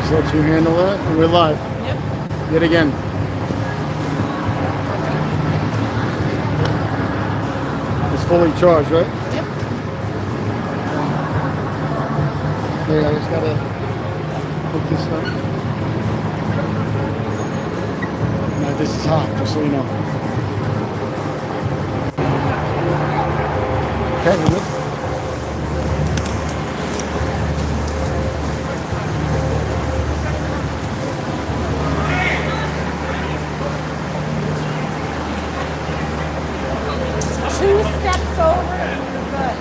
Just let you handle that. And we're live. Yep. Yet again. It's fully charged, right? Yep. Yeah, I just gotta hook this up. Now this is hot, just so you know. Okay, we're good. Two steps over and you're good.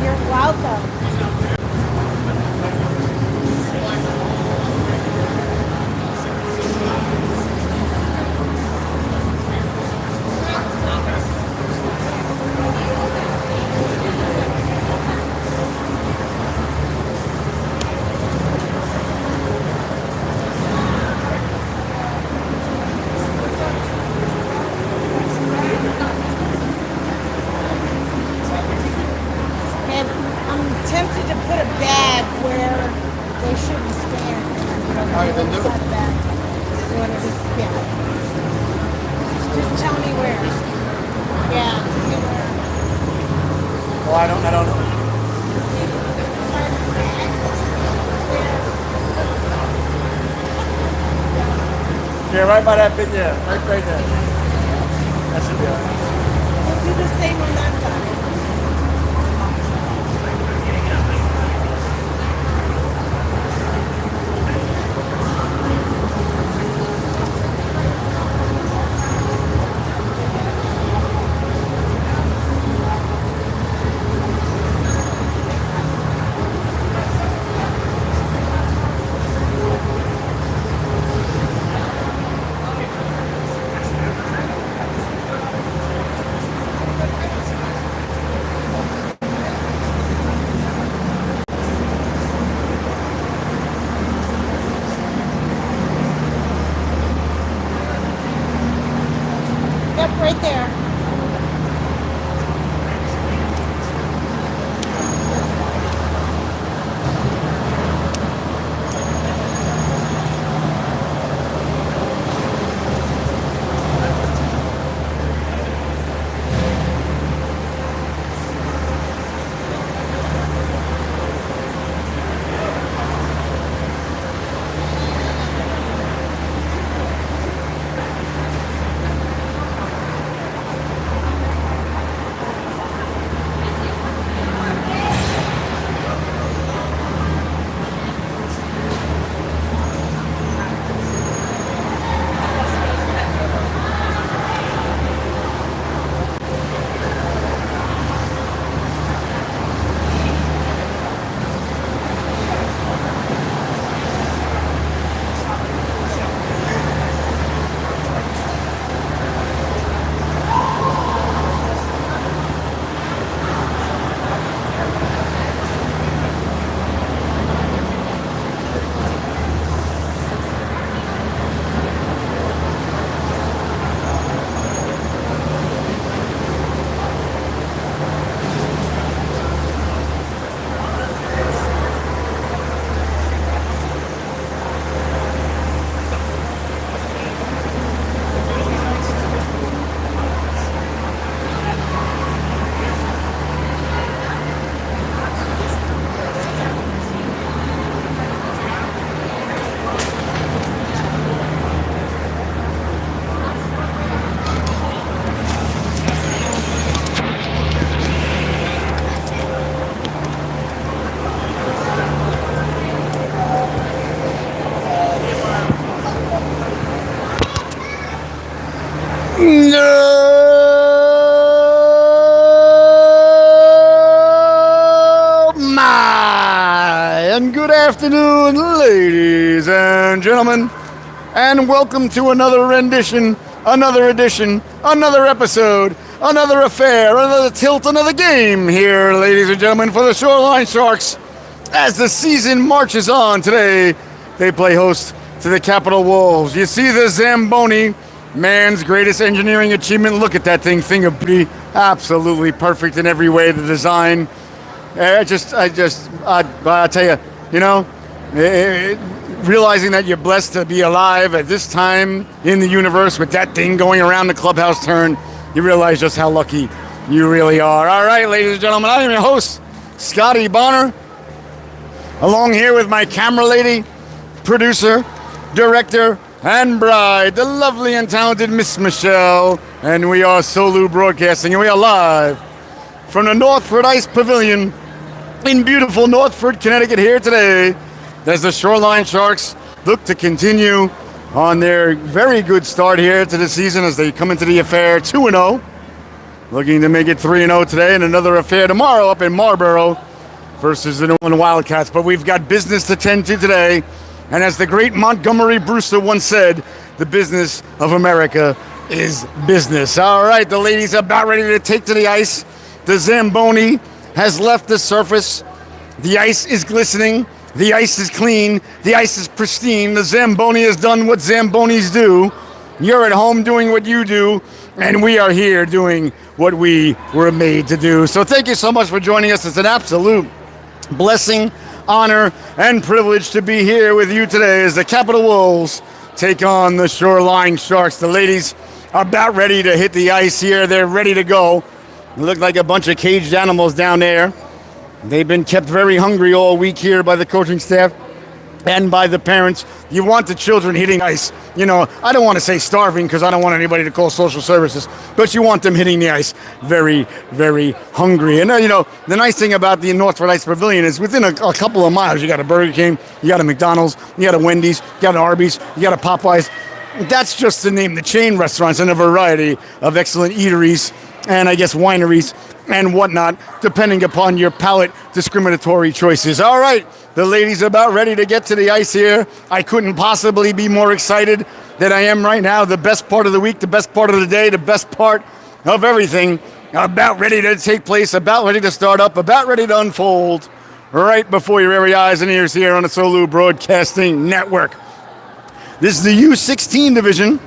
You're welcome. And I'm tempted to put a bag where they shouldn't stand. All right, then do it. Bag. You want to just, yeah. Just tell me where. Yeah. Oh, I don't know. Yeah, right by that big, yeah, right there. That should be all right. We'll do the same on that side. Yep, right there. No, my, and good afternoon, ladies and gentlemen, and welcome to another rendition, another edition, another episode, another affair, another tilt, another game here, ladies and gentlemen, for the Shoreline Sharks. As the season marches on today, they play host to the Capital Wolves. You see the Zamboni, man's greatest engineering achievement. Look at that thing of beauty. Absolutely perfect in every way. The design. I tell you, realizing that you're blessed to be alive at this time in the universe with that thing going around the clubhouse turn, you realize just how lucky you really are. All right, ladies and gentlemen, I am your host, Scotty Bonner, along here with my camera lady, producer, director, and bride, the lovely and talented Miss Michelle, and we are Solu Broadcasting, and we are live from the Northford Ice Pavilion in beautiful Northford, Connecticut here today, as the Shoreline Sharks look to continue on their very good start here to the season as they come into the affair 2-0, looking to make it 3-0 today, and another affair tomorrow up in Marlborough versus the New England Wildcats. But we've got business to tend to today, and as the great Montgomery Brewster once said, the business of America is business. All right, the ladies are about ready to take to the ice. The Zamboni has left the surface. The ice is glistening. The ice is clean. The ice is pristine. The Zamboni has done what Zambonis do. You're at home doing what you do, and we are here doing what we were made to do. So thank you so much for joining us. It's an absolute blessing, honor, and privilege to be here with you today as the Capital Wolves take on the Shoreline Sharks. The ladies are about ready to hit the ice here. They're ready to go. They look like a bunch of caged animals down there. They've been kept very hungry all week here by the coaching staff and by the parents. You want the children hitting ice. You know, I don't want to say starving because I don't want anybody to call social services, but you want them hitting the ice very, very hungry. And, you know, the nice thing about the Northford Ice Pavilion is within a couple of miles, you got a Burger King, you got a McDonald's, you got a Wendy's, you got an Arby's, you got a Popeyes. That's just to name the chain restaurants and a variety of excellent eateries and I guess wineries and whatnot, depending upon your palate discriminatory choices. All right, the ladies are about ready to get to the ice here. I couldn't possibly be more excited than I am right now. The best part of the week, the best part of the day, the best part of everything about ready to take place, about ready to start up, about ready to unfold right before your very eyes and ears here on the Solu Broadcasting Network. This is the U16 division,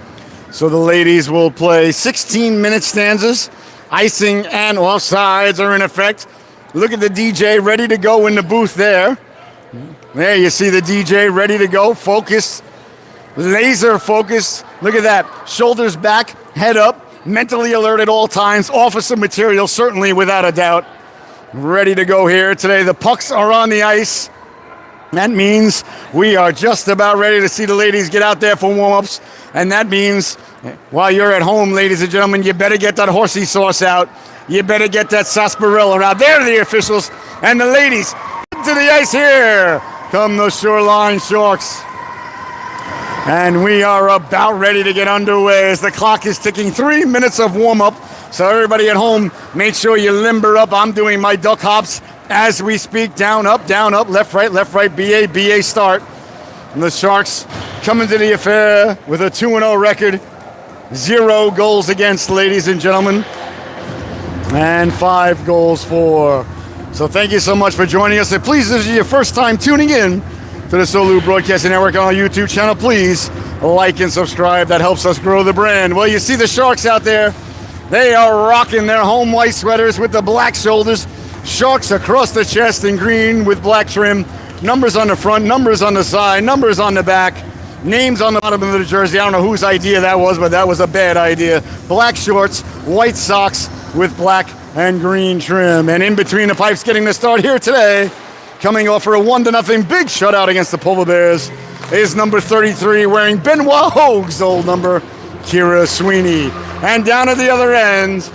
so the ladies will play 16-minute stanzas. Icing and offsides are in effect. Look at the DJ ready to go in the booth there. There you see the DJ ready to go, focused, laser focused. Look at that, shoulders back, head up, mentally alert at all times, officer material certainly without a doubt. Ready to go here today. The pucks are on the ice. That means we are just about ready to see the ladies get out there for warm-ups. And that means while you're at home, ladies and gentlemen, you better get that horsey sauce out. You better get that sarsaparilla out. There are the officials. And the ladies to the ice here. Come the Shoreline Sharks. And we are about ready to get underway as the clock is ticking. 3 minutes of warm-up. So everybody at home, make sure you limber up. I'm doing my duck hops as we speak. Down, up, left, right, BA start. And the Sharks coming to the affair with a 2-0 record. 0 goals against, ladies and gentlemen. And 5 goals for. So thank you so much for joining us. And please, this is your first time tuning in to the Solu Broadcasting Network on our YouTube channel. Please like and subscribe. That helps us grow the brand. Well, you see the Sharks out there. They are rocking their home white sweaters with the black shoulders. Sharks across the chest in green with black trim. Numbers on the front, numbers on the side, numbers on the back. Names on the bottom of the jersey. I don't know whose idea that was, but that was a bad idea. Black shorts, white socks with black and green trim. And in between the pipes getting the start here today, coming off for a 1-0 big shutout against the Polar Bears, is number 33 wearing Benoit Hogue's old number, Kira Sweeney. And down at the other end,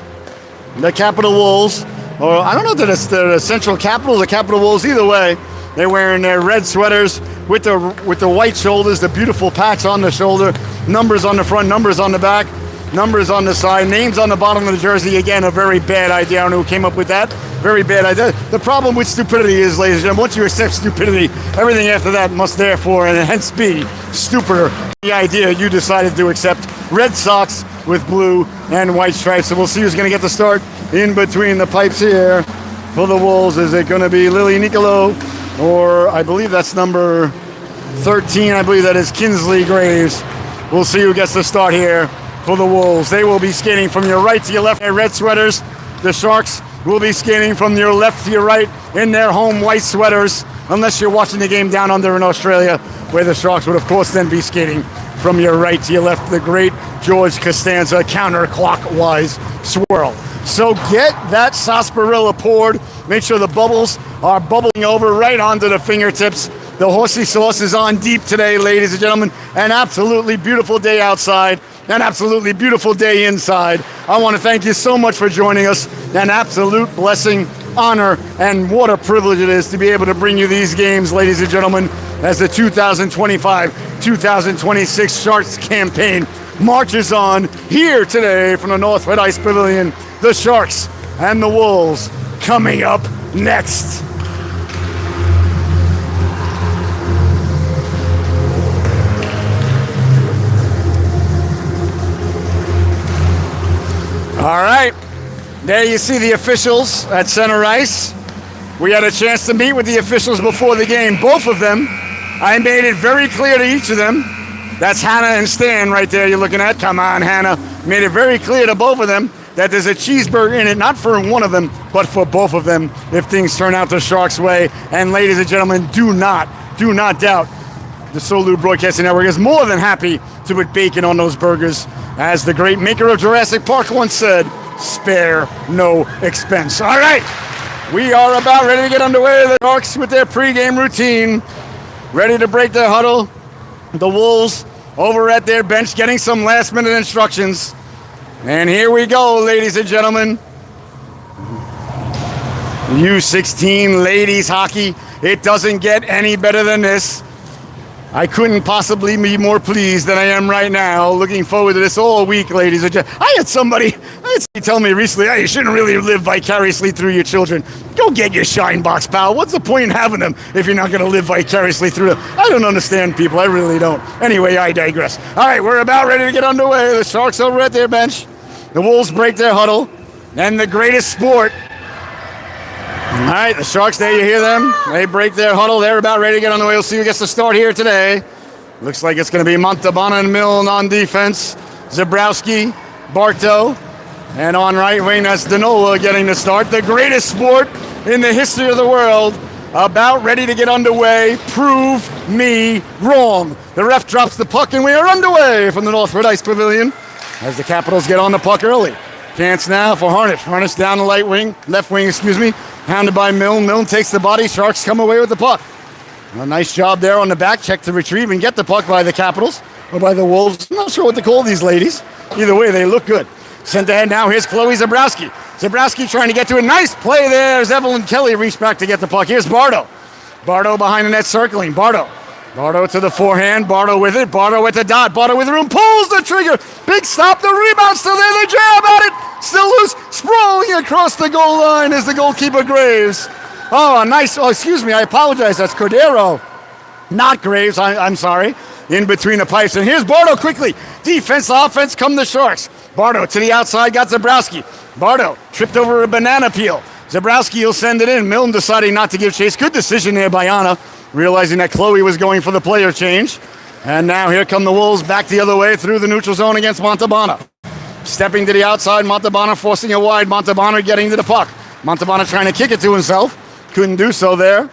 the Capital Wolves, or I don't know if they're the Central Capitals or Capital Wolves, either way, they're wearing their red sweaters with the white shoulders, the beautiful patch on the shoulder, numbers on the front, numbers on the back, numbers on the side, names on the bottom of the jersey. Again, a very bad idea. I don't know who came up with that. Very bad idea. The problem with stupidity is, ladies and gentlemen, once you accept stupidity, everything after that must therefore and hence be stupider. The idea you decided to accept red socks with blue and white stripes. So we'll see who's going to get the start in between the pipes here for the Wolves. Is it going to be Lily Nicolo, or I believe that's number 13. I believe that is Kinsley Graves. We'll see who gets the start here for the Wolves. They will be skating from your right to your left. Red sweaters. The Sharks will be skating from your left to your right in their home white sweaters, unless you're watching the game down under in Australia, where the Sharks would, of course, then be skating from your right to your left. The great George Costanza counterclockwise swirl. So get that sarsaparilla poured. Make sure the bubbles are bubbling over right onto the fingertips. The horsey sauce is on deep today, ladies and gentlemen. An absolutely beautiful day outside. An absolutely beautiful day inside. I want to thank you so much for joining us. An absolute blessing, honor, and what a privilege it is to be able to bring you these games, ladies and gentlemen, as the 2025-2026 Sharks campaign marches on here today from the Northwood Ice Pavilion. The Sharks and the Wolves coming up next. All right, there you see the officials at center ice. We had a chance to meet with the officials before the game, both of them. I made it very clear to each of them. That's Hannah and Stan right there you're looking at. Come on, Hannah. Made it very clear to both of them that there's a cheeseburger in it, not for one of them, but for both of them if things turn out the Sharks' way. And ladies and gentlemen, do not doubt the Solu Broadcasting Network is more than happy to put bacon on those burgers. As the great maker of Jurassic Park once said, spare no expense. All right, we are about ready to get underway. The Sharks with their pregame routine, ready to break their huddle. The Wolves over at their bench getting some last-minute instructions. And here we go, ladies and gentlemen. U16 ladies hockey. It doesn't get any better than this. I couldn't possibly be more pleased than I am right now. Looking forward to this all week, ladies and gentlemen. I had somebody tell me recently, you shouldn't really live vicariously through your children. Go get your shine box, pal. What's the point in having them if you're not going to live vicariously through them? I don't understand people. I really don't. Anyway, I digress. All right, we're about ready to get underway. The Sharks over at their bench. The Wolves break their huddle. And the greatest sport. All right, the Sharks, there you hear them. They break their huddle. They're about ready to get on the way. We'll see who gets to start here today. Looks like it's going to be Montalbano and Milne on defense. Zabrowski, Bartow, and on right wing, that's Danola getting the start. The greatest sport in the history of the world, about ready to get underway. Prove me wrong. The ref drops the puck, and we are underway from the Northwood Ice Pavilion as the Capitals get on the puck early. Chance now for Harnish. Harnish down the left wing, hounded by Milne. Milne takes the body. Sharks come away with the puck. A nice job there on the back check to retrieve and get the puck by the Capitals, or by the Wolves. I'm not sure what to call these ladies. Either way, they look good. Sent ahead now, here's Chloe Zabrowski. Zabrowski trying to get to a nice play there as Evelyn Kelly reached back to get the puck. Here's Bardo. Bardo behind the net circling. Bardo to the forehand. Bardo with it. Bardo with the dot. Bardo with room. Pulls the trigger. Big stop. The rebound still there. They jab at it. Still loose. Sprawling across the goal line is the goalkeeper Graves. Oh, nice. Oh, excuse me. I apologize. That's Cordero. Not Graves. I'm sorry. In between the pipes. And here's Bardo quickly. Defense, offense, come the Sharks. Bardo to the outside. Got Zabrowski. Bardo tripped over a banana peel. Zabrowski will send it in. Milne deciding not to give chase. Good decision there by Anna, realizing that Chloe was going for the player change. And now here come the Wolves back the other way through the neutral zone against Montalbano. Stepping to the outside, Montalbano forcing it wide. Montalbano getting to the puck. Montalbano trying to kick it to himself. Couldn't do so there.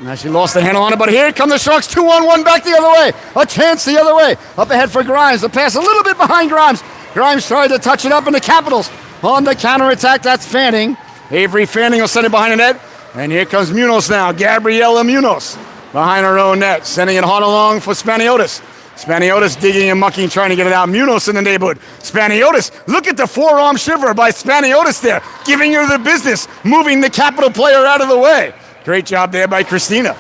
Now she lost the handle on it, but here come the Sharks, 2-on-1 back the other way. A chance the other way. Up ahead for Grimes. The pass a little bit behind Grimes. Grimes tried to touch it up in the Capitals. On the counterattack, that's Fanning. Avery Fanning will send it behind the net. And here comes Munoz now. Gabriela Munoz behind her own net. Sending it hard along for Spaniotis. Spaniotis digging and mucking, trying to get it out. Munoz in the neighborhood. Spaniotis, look at the forearm shiver by Spaniotis there. Giving her the business. Moving the Capital player out of the way. Great job there by Christina.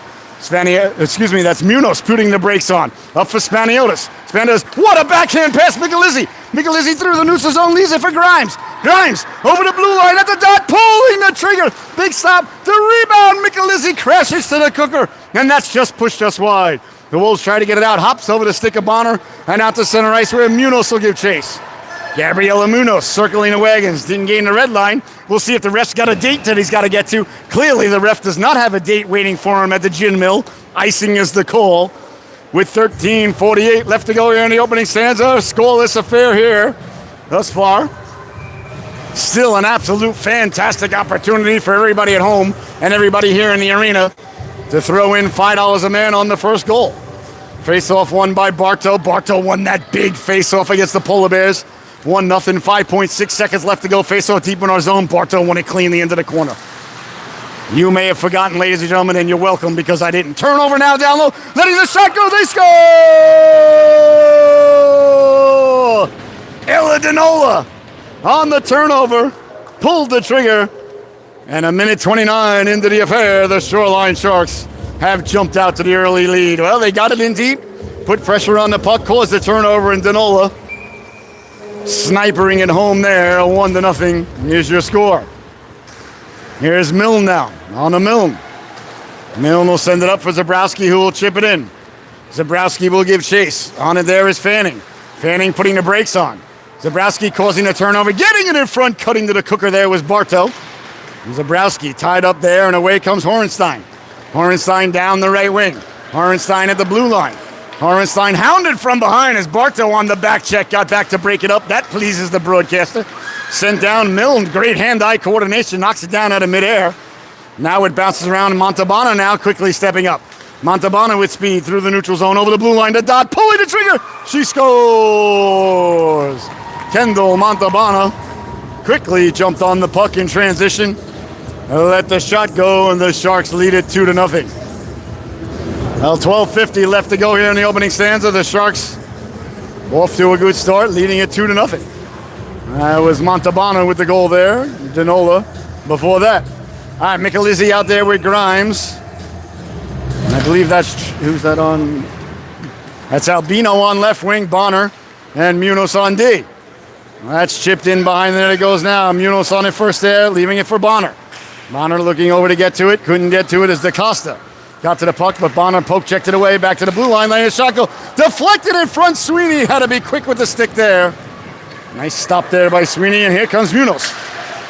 That's Munoz putting the brakes on. Up for Spaniotis. Spaniotis, what a backhand pass, Michelizzi. Michelizzi through the neutral zone, leaves it for Grimes. Grimes over the blue line at the dot, pulling the trigger. Big stop, the rebound. Michelizzi crashes to the cooker, and that's just pushed us wide. The Wolves try to get it out, hops over the stick of Bonner, and out to center ice where Munoz will give chase. Gabriela Munoz circling the wagons, didn't gain the red line. We'll see if the ref's got a date that he's got to get to. Clearly, the ref does not have a date waiting for him at the gin mill. Icing is the call. With 13:48 left to go here in the opening stanza. Scoreless affair here thus far. Still an absolute fantastic opportunity for everybody at home and everybody here in the arena to throw in $5 a man on the first goal. Face-off won by Bartow. Bartow won that big face-off against the Polar Bears. 1-0, 5.6 seconds left to go. Face-off deep in our zone. Bartow won it cleanly into the corner. You may have forgotten, ladies and gentlemen, and you're welcome because I didn't. Turnover now down low. Letting the shot go. They score! Ella Dinola on the turnover. Pulled the trigger. And a minute 29 into the affair, the Shoreline Sharks have jumped out to the early lead. Well, they got it in deep. Put pressure on the puck. Caused the turnover, and Dinola snipering it home there. 1-0 is your score. Here's Milne now. On to Milne. Milne will send it up for Zabrowski, who will chip it in. Zabrowski will give chase. On it there is Fanning. Fanning putting the brakes on. Zabrowski causing the turnover. Getting it in front. Cutting to the cooker there was Bartow. Zabrowski tied up there, and away comes Horenstein. Horenstein down the right wing. Horenstein at the blue line. Horenstein hounded from behind as Bartow on the back check got back to break it up. That pleases the broadcaster. Sent down Milne. Great hand-eye coordination. Knocks it down out of midair. Now it bounces around. Montalbano now quickly stepping up. Montalbano with speed through the neutral zone over the blue line to Dodd. Pulling the trigger. She scores. Kendall Montalbano quickly jumped on the puck in transition. Let the shot go, and the Sharks lead it 2-0. Well, 12:50 left to go here in the opening stanza. The Sharks off to a good start, leading it 2-0. That was Montalbano with the goal there. Dinola before that. All right, Michelizzi out there with Grimes. And I believe who's that on? That's Albino on left wing, Bonner, and Munoz on D. That's chipped in behind there. It goes now. Munoz on it first there, leaving it for Bonner. Bonner looking over to get to it. Couldn't get to it as DaCosta got to the puck, but Bonner poke checked it away. Back to the blue line. Letting the shot go. Deflected in front. Sweeney had to be quick with the stick there. Nice stop there by Sweeney, and here comes Munoz.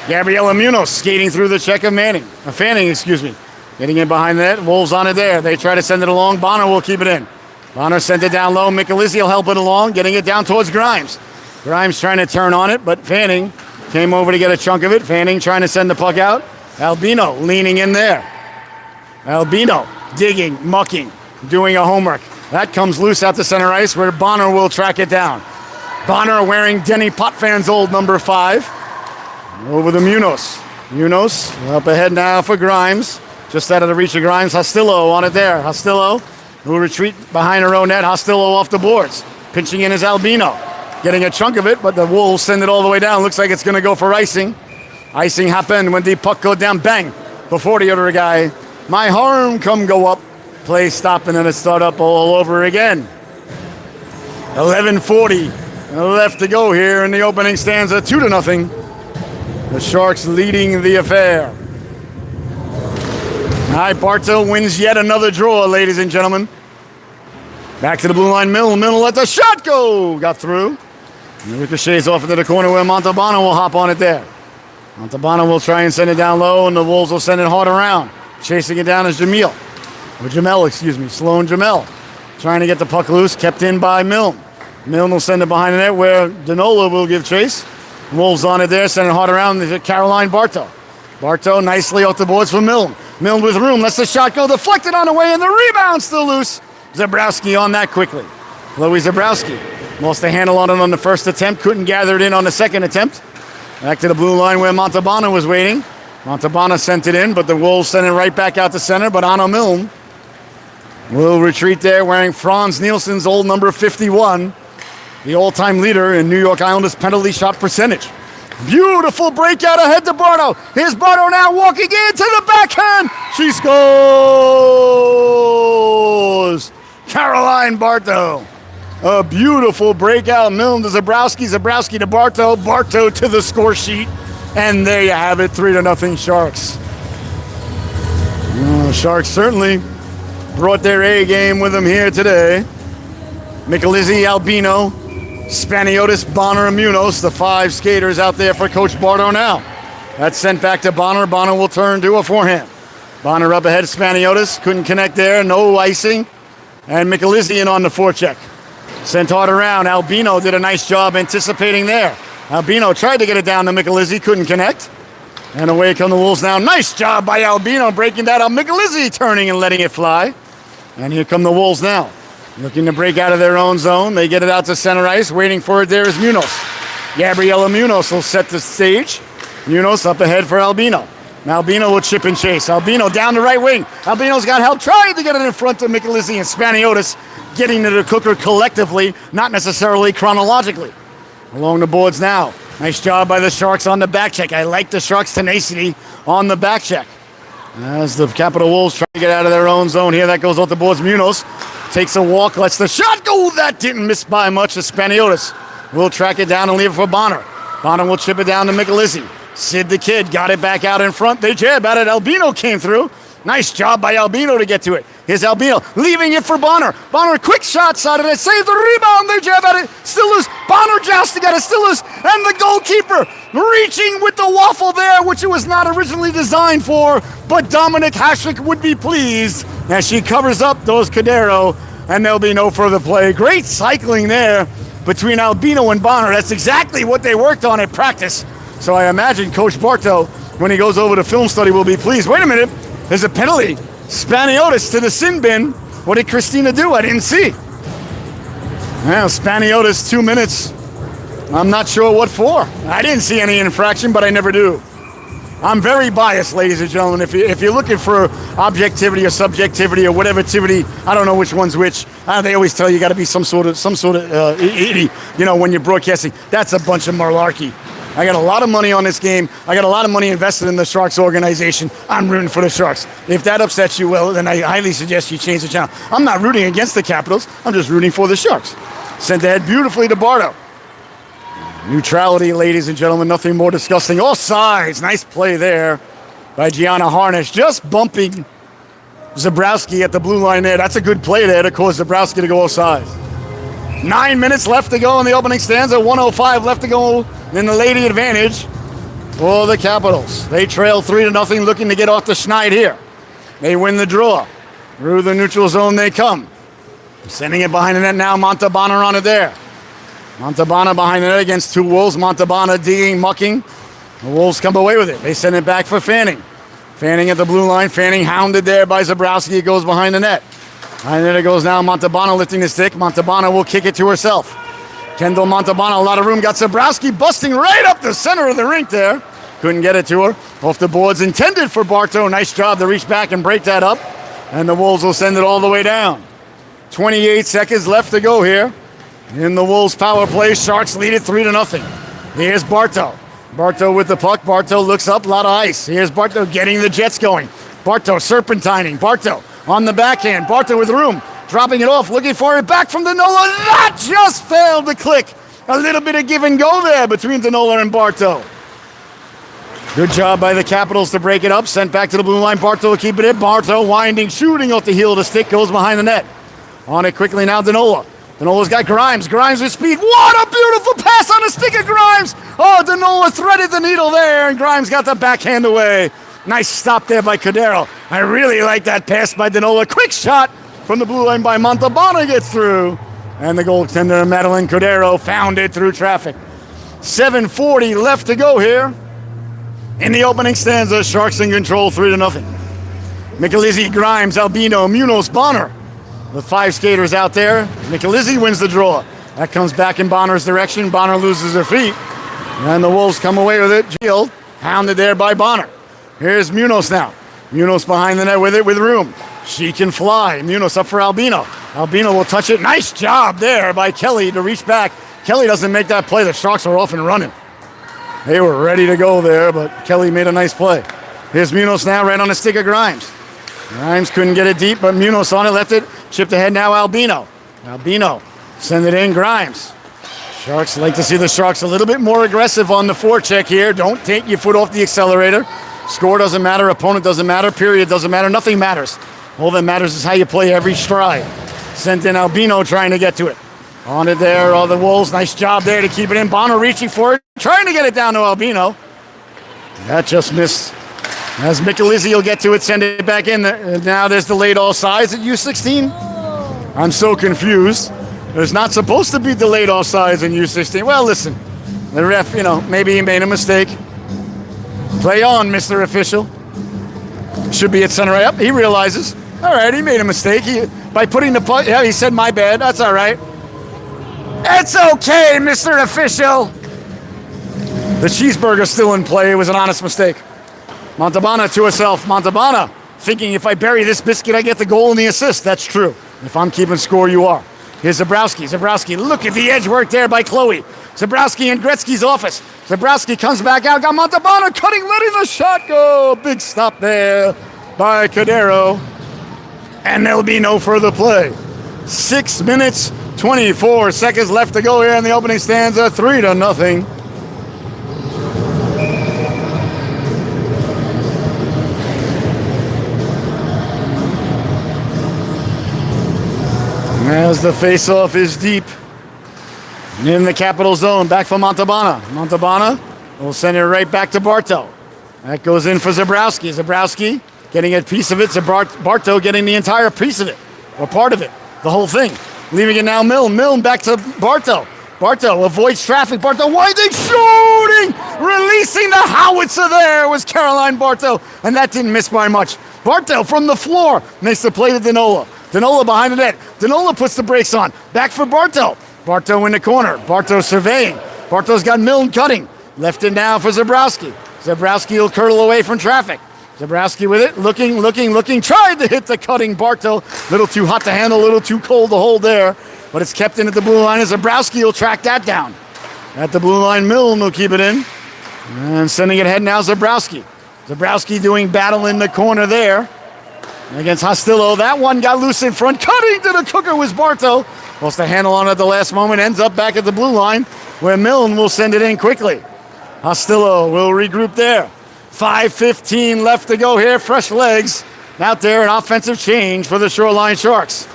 Gabriela Munoz skating through the check of Fanning, excuse me. Getting in behind the net. Wolves on it there. They try to send it along. Bonner will keep it in. Bonner sent it down low. Michelizzi will help it along, getting it down towards Grimes. Grimes trying to turn on it, but Fanning came over to get a chunk of it. Fanning trying to send the puck out. Albino leaning in there. Albino digging, mucking, doing a homework. That comes loose out to center ice where Bonner will track it down. Bonner wearing Denny Potfan's old number 5. Over to Munoz. Munoz up ahead now for Grimes. Just out of the reach of Grimes. Hostillo on it there. Hostillo will retreat behind her own net. Hostillo off the boards. Pinching in is Albino. Getting a chunk of it, but the Wolves send it all the way down. Looks like it's going to go for icing. Icing happen when the puck go down, bang, before the other guy. My harm come go up. Play stop, and then it start up all over again. 11:40 left to go here in the opening stanza, 2-0. The Sharks leading the affair. All right, Bartow wins yet another draw, ladies and gentlemen. Back to the blue line, Milne. Milne let the shot go. Got through. And ricochets off into the corner where Montalbano will hop on it there. Montalbano will try and send it down low, and the Wolves will send it hard around. Chasing it down is Jamel, Sloan Jamel. Trying to get the puck loose, kept in by Milne. Milne will send it behind the net where Dinola will give chase. Wolves on it there, sending it hard around to Caroline Bartow. Bartow nicely off the boards for Milne. Milne with room, lets the shot go, deflected on the way, and the rebound still loose. Zabrowski on that quickly. Chloe Zabrowski lost the handle on it on the first attempt, couldn't gather it in on the second attempt. Back to the blue line where Montalbano was waiting. Montalbano sent it in, but the Wolves sent it right back out to center, but Anna Milne will retreat there wearing Franz Nielsen's old number 51, the all-time leader in New York Islanders penalty shot percentage. Beautiful breakout ahead to Bartow. Here's Bartow now walking into the backhand. She scores! Caroline Bartow. A beautiful breakout. Milne to Zabrowski. Zabrowski to Bartow. Bartow to the score sheet. And there you have it, 3-0 Sharks. Sharks certainly brought their A game with them here today. Michelizzi, Albino, Spaniotis, Bonner, and Munoz, the 5 skaters out there for Coach Bartow now. That's sent back to Bonner. Bonner will turn to a forehand. Bonner up ahead, Spaniotis. Couldn't connect there, no icing. And Michelizzi in on the forecheck. Sent hard around. Albino did a nice job anticipating there. Albino tried to get it down to Michelizzi, couldn't connect. And away come the Wolves now. Nice job by Albino breaking that up. Michelizzi turning and letting it fly. And here come the Wolves now. Looking to break out of their own zone. They get it out to center ice. Waiting for it there is Munoz. Gabriela Munoz will set the stage. Munoz up ahead for Albino. Now Albino will chip and chase. Albino down the right wing. Albino's got help trying to get it in front of Michelizzi and Spaniotis. Getting to the cooker collectively, not necessarily chronologically. Along the boards now. Nice job by the Sharks on the back check. I like the Sharks' tenacity on the back check. As the Capital Wolves try to get out of their own zone here, that goes off the boards. Munoz takes a walk, lets the shot go. That didn't miss by much. Spaniotis will track it down and leave it for Bonner. Bonner will chip it down to Michelizzi. Sid the Kid got it back out in front. They jab at it. Albino came through. Nice job by Albino to get to it. Here's Albino leaving it for Bonner. Bonner, quick shot side of it. Save the rebound. They jab at it. Still loose. Bonner jousting at it. Still loose. And the goalkeeper reaching with the waffle there, which it was not originally designed for. But Dominic Hasek would be pleased as she covers up those Cadero. And there'll be no further play. Great cycling there between Albino and Bonner. That's exactly what they worked on at practice. So I imagine Coach Bartow, when he goes over to film study, will be pleased. Wait a minute. There's a penalty. Spaniotis to the sin bin. What did Christina do? I didn't see. Well, Spaniotis, 2 minutes. I'm not sure what for. I didn't see any infraction, but I never do. I'm very biased, ladies and gentlemen. If you're looking for objectivity or subjectivity or whatever-tivity, I don't know which one's which. They always tell you got to be some sort of idiot, when you're broadcasting. That's a bunch of malarkey. I got a lot of money on this game. I got a lot of money invested in the Sharks organization. I'm rooting for the Sharks. If that upsets you, well, then I highly suggest you change the channel. I'm not rooting against the Capitals. I'm just rooting for the Sharks. Sent ahead beautifully to Bardo. Neutrality, ladies and gentlemen. Nothing more disgusting. Offsides. Nice play there by Gianna Harnish. Just bumping Zabrowski at the blue line there. That's a good play there to cause Zabrowski to go offsides. 9 minutes left to go in the opening stanza. 1:05 left to go in the lady advantage for the Capitals. They trail 3-0, looking to get off the schneid here. They win the draw. Through the neutral zone they come. Sending it behind the net now. Montalbano on it there. Montalbano behind the net against two Wolves. Montalbano digging, mucking. The Wolves come away with it. They send it back for Fanning. Fanning at the blue line. Fanning hounded there by Zabrowski. It goes behind the net. And then it goes now. Montalbano lifting the stick. Montalbano will kick it to herself. Kendall Montalbano, a lot of room. Got Zabrowski busting right up the center of the rink there. Couldn't get it to her. Off the boards intended for Bartow. Nice job to reach back and break that up. And the Wolves will send it all the way down. 28 seconds left to go here. In the Wolves power play, Sharks lead it 3-0. Here's Bartow. Bartow with the puck. Bartow looks up, a lot of ice. Here's Bartow getting the Jets going. Bartow serpentining. Bartow on the backhand. Bartow with room. Dropping it off, looking for it back from Danola. That just failed to click. A little bit of give and go there between Danola and Bartow. Good job by the Capitals to break it up. Sent back to the blue line. Bartow will keep it in. Bartow winding, shooting off the heel of the stick. Goes behind the net. On it quickly now, Danola. Danola's got Grimes. Grimes with speed. What a beautiful pass on the stick of Grimes. Oh, Danola threaded the needle there, and Grimes got the backhand away. Nice stop there by Cadero. I really like that pass by Danola. Quick shot from the blue line by Montalbano gets through. And the goaltender, Madeline Cadero, found it through traffic. 7:40 left to go here. In the opening stanza, Sharks in control, 3-0. Michelizzi, Grimes, Albino, Munoz, Bonner. The five skaters out there. Michelizzi wins the draw. That comes back in Bonner's direction. Bonner loses her feet. And the Wolves come away with it. Gilles, hounded there by Bonner. Here's Munoz now. Munoz behind the net with it with room. She can fly. Munoz up for Albino. Albino will touch it. Nice job there by Kelly to reach back. Kelly doesn't make that play. The Sharks are off and running. They were ready to go there, but Kelly made a nice play. Here's Munoz now right on the stick of Grimes. Grimes couldn't get it deep, but Munoz on it, left it. Chipped ahead now, Albino. Albino, send it in, Grimes. Sharks like to see the Sharks a little bit more aggressive on the forecheck here. Don't take your foot off the accelerator. Score doesn't matter, opponent doesn't matter, period doesn't matter, nothing matters. All that matters is how you play every stride. Sent in Albino trying to get to it. On it there, all the Wolves. Nice job there to keep it in. Bonner reaching for it, trying to get it down to Albino. That just missed. As Michelizzi will get to it, send it back in. Now there's delayed all sides at U16. I'm so confused. There's not supposed to be delayed all sides in U16. Well, listen, The ref, maybe he made a mistake. Play on, Mr. Official. Should be at center right up. He realizes, all right, he made a mistake. By putting the puck, he said, my bad. That's all right. It's okay, Mr. Official. The cheeseburger's still in play. It was an honest mistake. Montalbano to herself. Montalbano thinking, if I bury this biscuit, I get the goal and the assist. That's true. If I'm keeping score, you are. Here's Zabrowski. Zabrowski, look at the edge work there by Chloe. Zabrowski in Gretzky's office. Zabrowski comes back out. Got Montalbano cutting, letting the shot go. Big stop there by Cadero. And there'll be no further play. 6 minutes, 24 seconds left to go here in the opening stanza. 3-0. As the face-off is deep in the capital zone. Back for Montalbano. Montalbano will send it right back to Bartow. That goes in for Zabrowski. Zabrowski getting a piece of it. Bartow getting the entire piece of it, or part of it, the whole thing. Leaving it now Milne. Milne back to Bartow. Bartow avoids traffic. Bartow winding, shooting! Releasing the howitzer there was Caroline Bartow, and that didn't miss by much. Bartow from the floor makes the play to Dinola. Dinola behind the net. Dinola puts the brakes on. Back for Bartow. Bartow in the corner. Bartow surveying. Bartow's got Milne cutting. Left it now for Zabrowski. Zabrowski will curl away from traffic. Zabrowski with it. Looking. Tried to hit the cutting Bartow. Little too hot to handle, little too cold to hold there. But it's kept in at the blue line, and Zabrowski will track that down. At the blue line, Milne will keep it in. And sending it ahead now, Zabrowski. Zabrowski doing battle in the corner there. Against Hostillo, that one got loose in front. Cutting to the cooker was Bartow. Lost the handle on it at the last moment. Ends up back at the blue line, where Milne will send it in quickly. Hostillo will regroup there. 5:15 left to go here. Fresh legs out there. An offensive change for the Shoreline Sharks.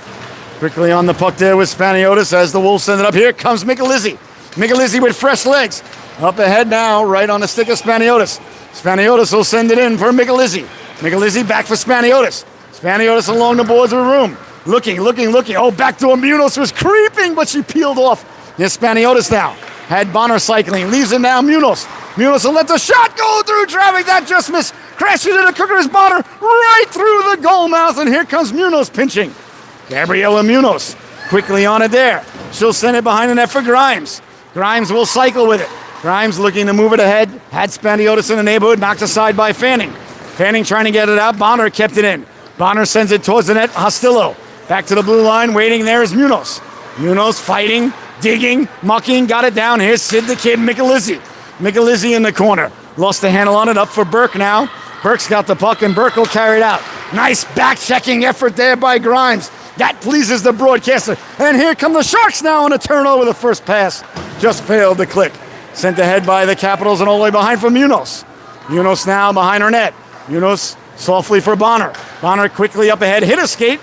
Quickly on the puck there with Spaniotis as the Wolves send it up. Here comes Michelizzi. Michelizzi with fresh legs. Up ahead now, right on the stick of Spaniotis. Spaniotis will send it in for Michelizzi. Michelizzi back for Spaniotis. Spaniotis along the boards of the room. Looking. Oh, backdoor Munoz was creeping, but she peeled off. Here's Spaniotis now. Had Bonner cycling. Leaves it now, Munoz. Munoz will let the shot go through traffic. That just missed. Crashes into the cooker's Bonner right through the goal mouth. And here comes Munoz pinching. Gabriela Munoz quickly on it there. She'll send it behind the net for Grimes. Grimes will cycle with it. Grimes looking to move it ahead. Had Spaniotis in the neighborhood. Knocked aside by Fanning. Fanning trying to get it out. Bonner kept it in. Bonner sends it towards the net. Hostillo. Back to the blue line. Waiting there is Munoz. Munoz fighting, digging, mucking. Got it down. Here's Sid the Kid. Michelizzi. Michelizzi in the corner. Lost the handle on it. Up for Burke now. Burke's got the puck, and Burke will carry it out. Nice back-checking effort there by Grimes. That pleases the broadcaster. And here come the Sharks now on a turnover. The first pass just failed to click. Sent ahead by the Capitals and all the way behind for Munoz. Munoz now behind her net. Munoz softly for Bonner. Bonner quickly up ahead, hit a skate,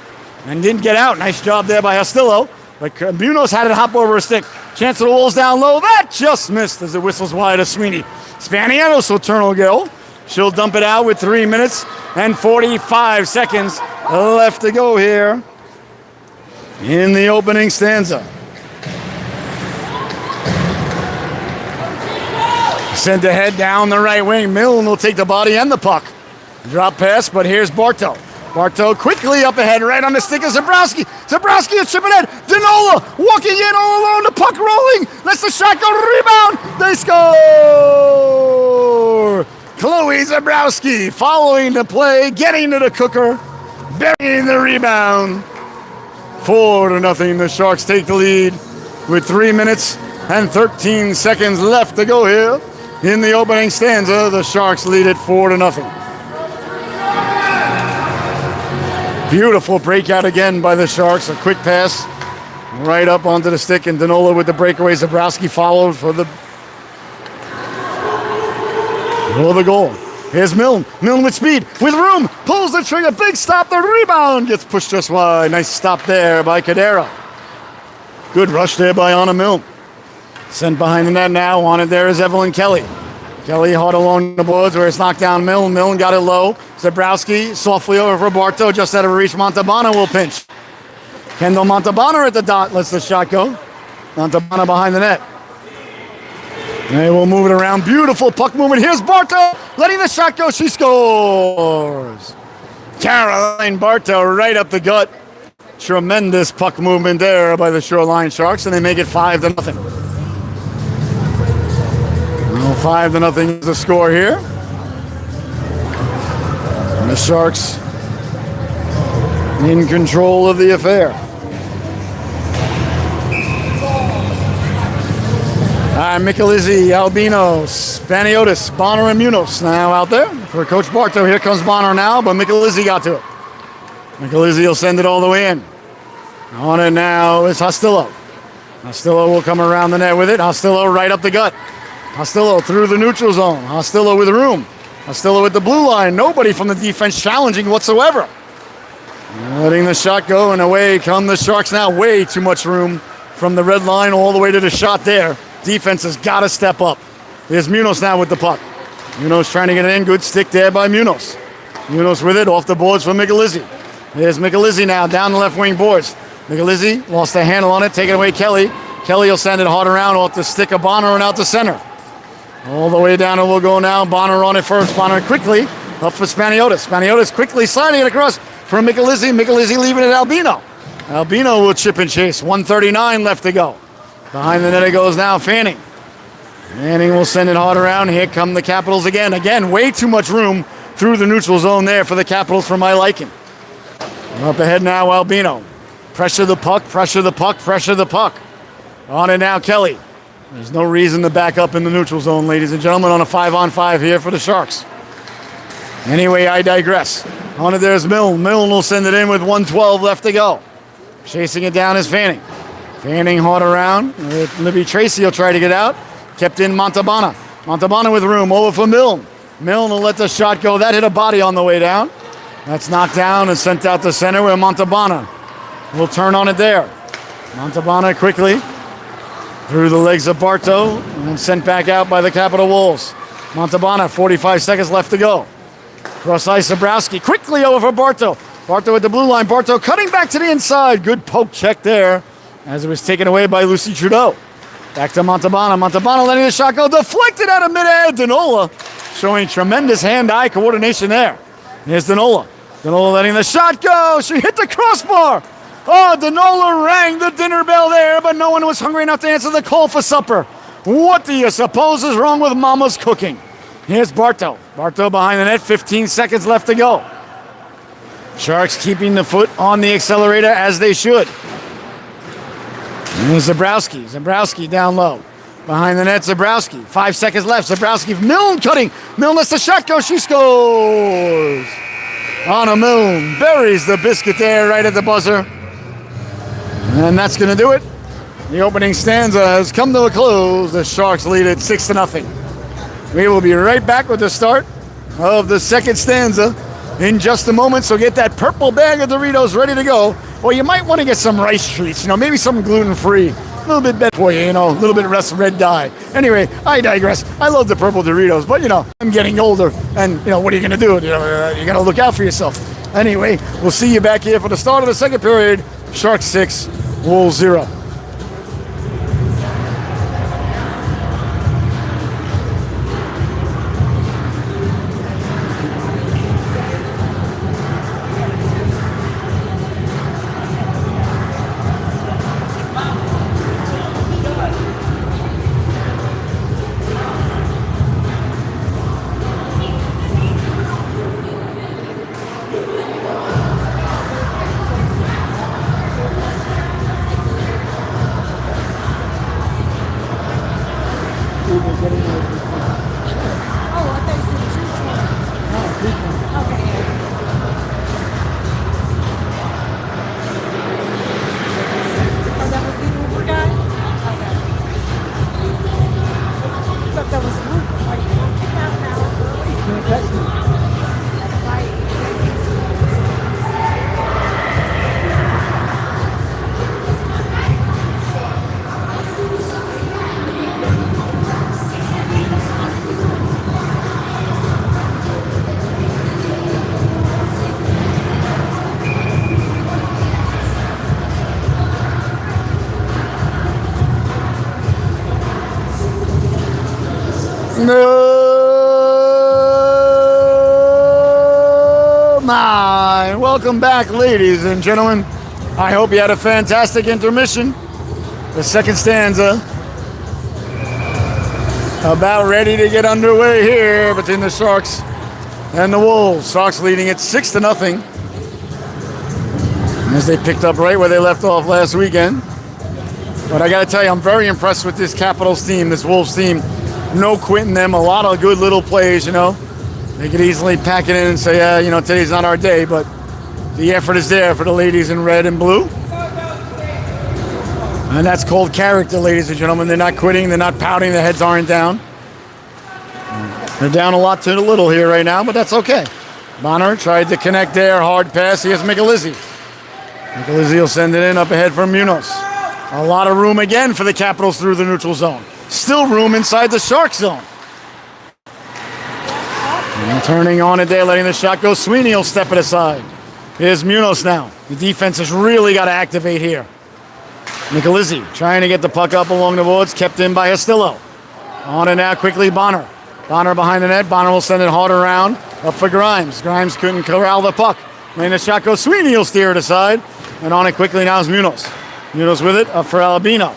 and didn't get out. Nice job there by Hostillo. But Munoz had it hop over a stick. Chance of the Wolves down low. That just missed as it whistles wide of Sweeney. Spanianos will turn a goal. She'll dump it out with 3 minutes and 45 seconds left to go here in the opening stanza. Sent ahead down the right wing. Milne will take the body and the puck. Drop pass, but here's Bartow. Bartow quickly up ahead, right on the stick of Zabrowski. Zabrowski is chipping in. Dinola walking in all alone. The puck rolling. Lets the shot go. Rebound. They score. Chloe Zabrowski following the play, getting to the cooker, burying the rebound. 4-0. The Sharks take the lead with 3 minutes and 13 seconds left to go here in the opening stanza. The Sharks lead it 4-0. Beautiful breakout again by the Sharks. A quick pass right up onto the stick, and Dinola with the breakaway. Zabrowski followed for the goal. Here's Milne. Milne with speed, with room, pulls the trigger, big stop, the rebound gets pushed just wide. Nice stop there by Cadera. Good rush there by Anna Milne. Sent behind the net now. On it there is Evelyn Kelly. Kelly hard along the boards where it's knocked down Milne. Milne got it low. Zabrowski softly over for Bartow. Just out of reach. Montalbano will pinch. Kendall Montalbano at the dot. Lets the shot go. Montalbano behind the net. They will move it around. Beautiful puck movement. Here's Bartow letting the shot go. She scores. Caroline Bartow right up the gut. Tremendous puck movement there by the Shoreline Sharks, and they make it 5-0. Well, 5-0 is the score here. And the Sharks in control of the affair. Michelizzi, Albino, Spaniotis, Bonner, and Munoz now out there for Coach Bartow. Here comes Bonner now, but Michelizzi got to it. Michelizzi will send it all the way in. On it now is Hostillo. Hostillo will come around the net with it. Hostillo right up the gut. Hostillo through the neutral zone. Hostillo with room. Hostillo at the blue line. Nobody from the defense challenging whatsoever. Letting the shot go, and away come the Sharks now. Way too much room from the red line all the way to the shot there. Defense has got to step up. There's Munoz now with the puck. Munoz trying to get it in. Good stick there by Munoz. Munoz with it. Off the boards for Michelizzi. There's Michelizzi now down the left wing boards. Michelizzi lost the handle on it. Taking away Kelly. Kelly will send it hard around off the stick of Bonner and out to center. All the way down it will go now. Bonner on it first. Bonner quickly up for Spaniotis. Spaniotis quickly sliding it across for Michelizzi. Michelizzi leaving it Albino. Albino will chip and chase. 1:39 left to go. Behind the net it goes now, Fanning. Fanning will send it hard around. Here come the Capitals again. Again, way too much room through the neutral zone there for the Capitals for my liking. Up ahead now, Albino. Pressure the puck, pressure the puck, pressure the puck. On it now, Kelly. There's no reason to back up in the neutral zone, ladies and gentlemen, on a 5-on-5 here for the Sharks. Anyway, I digress. On it there's Milne. Milne will send it in with 1:12 left to go. Chasing it down is Fanning. Fanning hard around. Libby Tracy will try to get out. Kept in Montalbano. Montalbano with room. Over for Milne. Milne will let the shot go. That hit a body on the way down. That's knocked down and sent out to center where Montalbano will turn on it there. Montalbano quickly through the legs of Bartow and sent back out by the Capital Wolves. Montalbano, 45 seconds left to go. Cross ice, Zabrowski quickly over for Bartow. Bartow at the blue line. Bartow cutting back to the inside. Good poke check there as it was taken away by Lucy Trudeau. Back to Montalbano. Montalbano letting the shot go. Deflected out of midair. Danola showing tremendous hand-eye coordination there. Here's Danola. Danola letting the shot go. She hit the crossbar. Oh, Danola rang the dinner bell there, but no one was hungry enough to answer the call for supper. What do you suppose is wrong with Mama's cooking? Here's Bartow. Bartow behind the net. 15 seconds left to go. Sharks keeping the foot on the accelerator as they should. And Zabrowski. Zabrowski down low. Behind the net, Zabrowski. 5 seconds left. Zabrowski. Milne cutting. Milne lets the shot go. She scores. Anna Milne buries the biscuit there right at the buzzer. And that's going to do it. The opening stanza has come to a close. The Sharks lead it 6-0. We will be right back with the start of the second stanza in just a moment. So get that purple bag of Doritos ready to go. Or you might want to get some rice treats, maybe some gluten-free. A little bit better for you, a little bit less red dye. Anyway, I digress. I love the purple Doritos, but, I'm getting older. And, what are you going to do? You got to look out for yourself. Anyway, we'll see you back here for the start of the second period. Sharks 6, Wolves 0. my! Welcome back, ladies and gentlemen. I hope you had a fantastic intermission. The second stanza about ready to get underway here between the Sharks and the Wolves. Sharks leading it 6-0. As they picked up right where they left off last weekend. But I got to tell you, I'm very impressed with this Capitals team, this Wolves team. No quitting them. A lot of good little plays, you know. They could easily pack it in and say, yeah, you know, today's not our day. But the effort is there for the ladies in red and blue. And that's called character, ladies and gentlemen. They're not quitting. They're not pouting. Their heads aren't down. They're down a lot to the little here right now, but that's okay. Bonner tried to connect there. Hard pass. Here's Michelizzi. Michelizzi will send it in up ahead from Munoz. A lot of room again for the Capitals through the neutral zone. Still room inside the Shark zone. And turning on it there, letting the shot go. Sweeney will step it aside. Here's Munoz now. The defense has really got to activate here. Michelizzi trying to get the puck up along the boards, kept in by Astillo. On it now quickly, Bonner. Bonner behind the net. Bonner will send it hard around. Up for Grimes. Grimes couldn't corral the puck. Letting the shot go. Sweeney will steer it aside. And on it quickly now is Munoz. Munoz with it, up for Albino.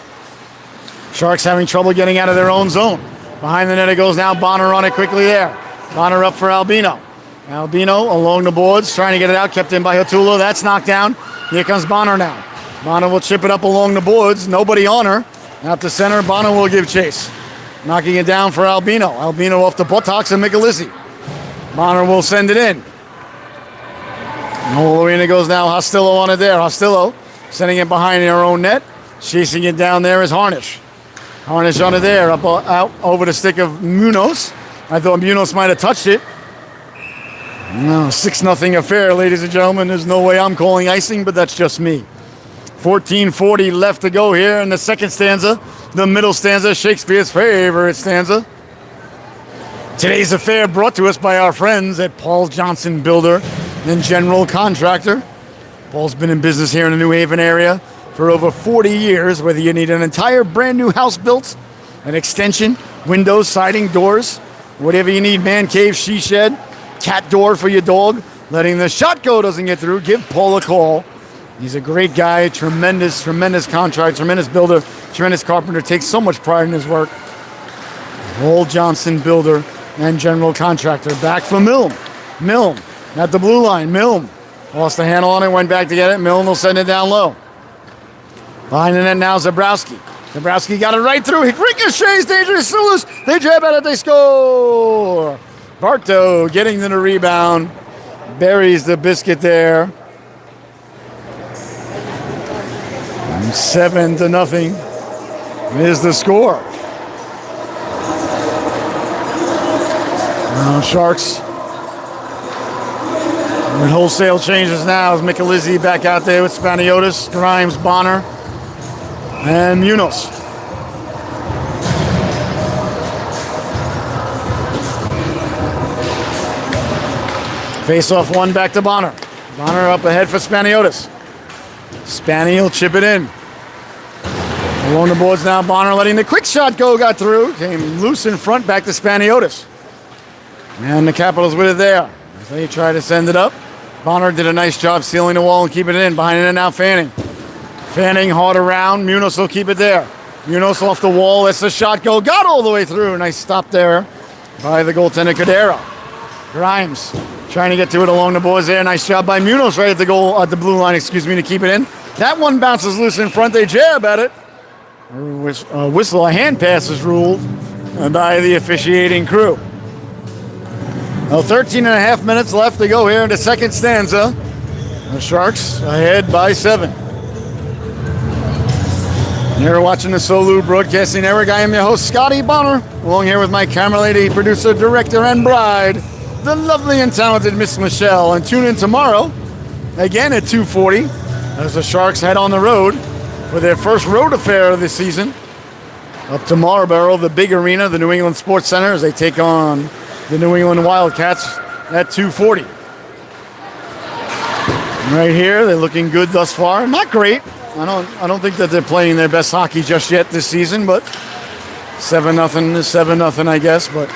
Sharks having trouble getting out of their own zone. Behind the net it goes now. Bonner on it quickly there. Bonner up for Albino. Albino along the boards, trying to get it out, kept in by Hatulo. That's knocked down. Here comes Bonner now. Bonner will chip it up along the boards. Nobody on her. Out to center, Bonner will give chase. Knocking it down for Albino. Albino off the buttocks of Michelizzi. Bonner will send it in. All the way in it goes now. Hostillo on it there. Hostillo sending it behind their own net. Chasing it down there is Harnish. Harnish on it there. Up out over the stick of Munoz. I thought Munoz might have touched it. No, 6-0 affair, ladies and gentlemen. There's no way I'm calling icing, but that's just me. 14:40 left to go here in the second stanza. The middle stanza, Shakespeare's favorite stanza. Today's affair brought to us by our friends at Paul Johnson Builder and General Contractor. Paul's been in business here in the New Haven area for over 40 years. Whether you need an entire brand new house built, an extension, windows, siding, doors, whatever you need, man cave, she shed, cat door for your dog, letting the shot go doesn't get through, give Paul a call. He's a great guy, tremendous contractor, tremendous builder, tremendous carpenter, takes so much pride in his work. Paul Johnson Builder and General Contractor. Back for Milne. Milne at the blue line. Milne lost the handle on it, went back to get it. Milne will send it down low. Behind the net now, Zabrowski. Zabrowski got it right through. He ricochets, dangerous, still loose. They jab at it, they score. Barto getting to the rebound. Buries the biscuit there. 7-0 is the score. Now Sharks with wholesale changes now as Michelizzi back out there with Spaniotis, Grimes, Bonner, and Munoz. Face off one back to Bonner. Bonner up ahead for Spaniotis. Spanny will chip it in. Along the boards now, Bonner letting the quick shot go, got through. Came loose in front, back to Spaniotis. And the Capitals with it there. As they try to send it up. Bonner did a nice job sealing the wall and keeping it in. Behind it now, Fanning. Fanning hard around. Munoz will keep it there. Munoz off the wall, lets the shot go. Got all the way through. Nice stop there by the goaltender, Cordero. Grimes trying to get to it along the boards there. Nice job by Munoz right at the goal, at the blue line, to keep it in. That one bounces loose in front. They jab at it. Whistle, a hand pass is ruled by the officiating crew. Now 13 and a half minutes left to go here in the second stanza. The Sharks ahead by 7. You're watching the Solu Broadcasting Network. I am your host, Scotty Bonner, along here with my camera lady, producer, director, and bride, the lovely and talented Miss Michelle. And tune in tomorrow, again at 2:40, as the Sharks head on the road for their first road affair of the season. Up to Marlboro, the big arena, the New England Sports Center, as they take on the New England Wildcats at 2:40. Right here, they're looking good thus far. Not great. I don't think that they're playing their best hockey just yet this season, but 7-0 is 7-0, I guess. But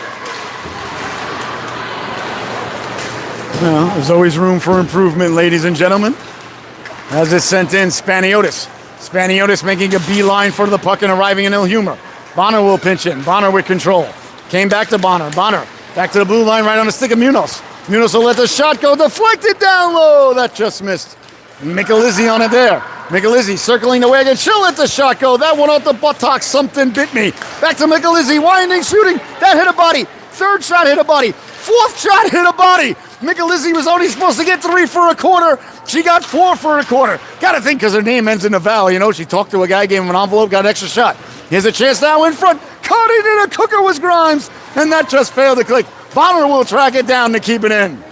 Well, there's always room for improvement, ladies and gentlemen. As it's sent in, Spaniotis. Spaniotis making a beeline for the puck and arriving in ill humor. Bonner will pinch in. Bonner with control. Came back to Bonner. Bonner back to the blue line right on the stick of Munoz. Munoz will let the shot go. Deflected down low. That just missed. Michelizzi on it there. Michelizzi circling the wagon. She'll let the shot go. That one off the buttocks. Something bit me. Back to Michelizzi. Winding, shooting. That hit a body. Third shot hit a body. Fourth shot hit a body. Michelizzi was only supposed to get 3 for a quarter. She got 4 for a quarter. Gotta think because her name ends in a vowel. You know, she talked to a guy, gave him an envelope, got an extra shot. Here's a chance now in front. Caught it in a cooker was Grimes. And that just failed to click. Bonner will track it down to keep it in.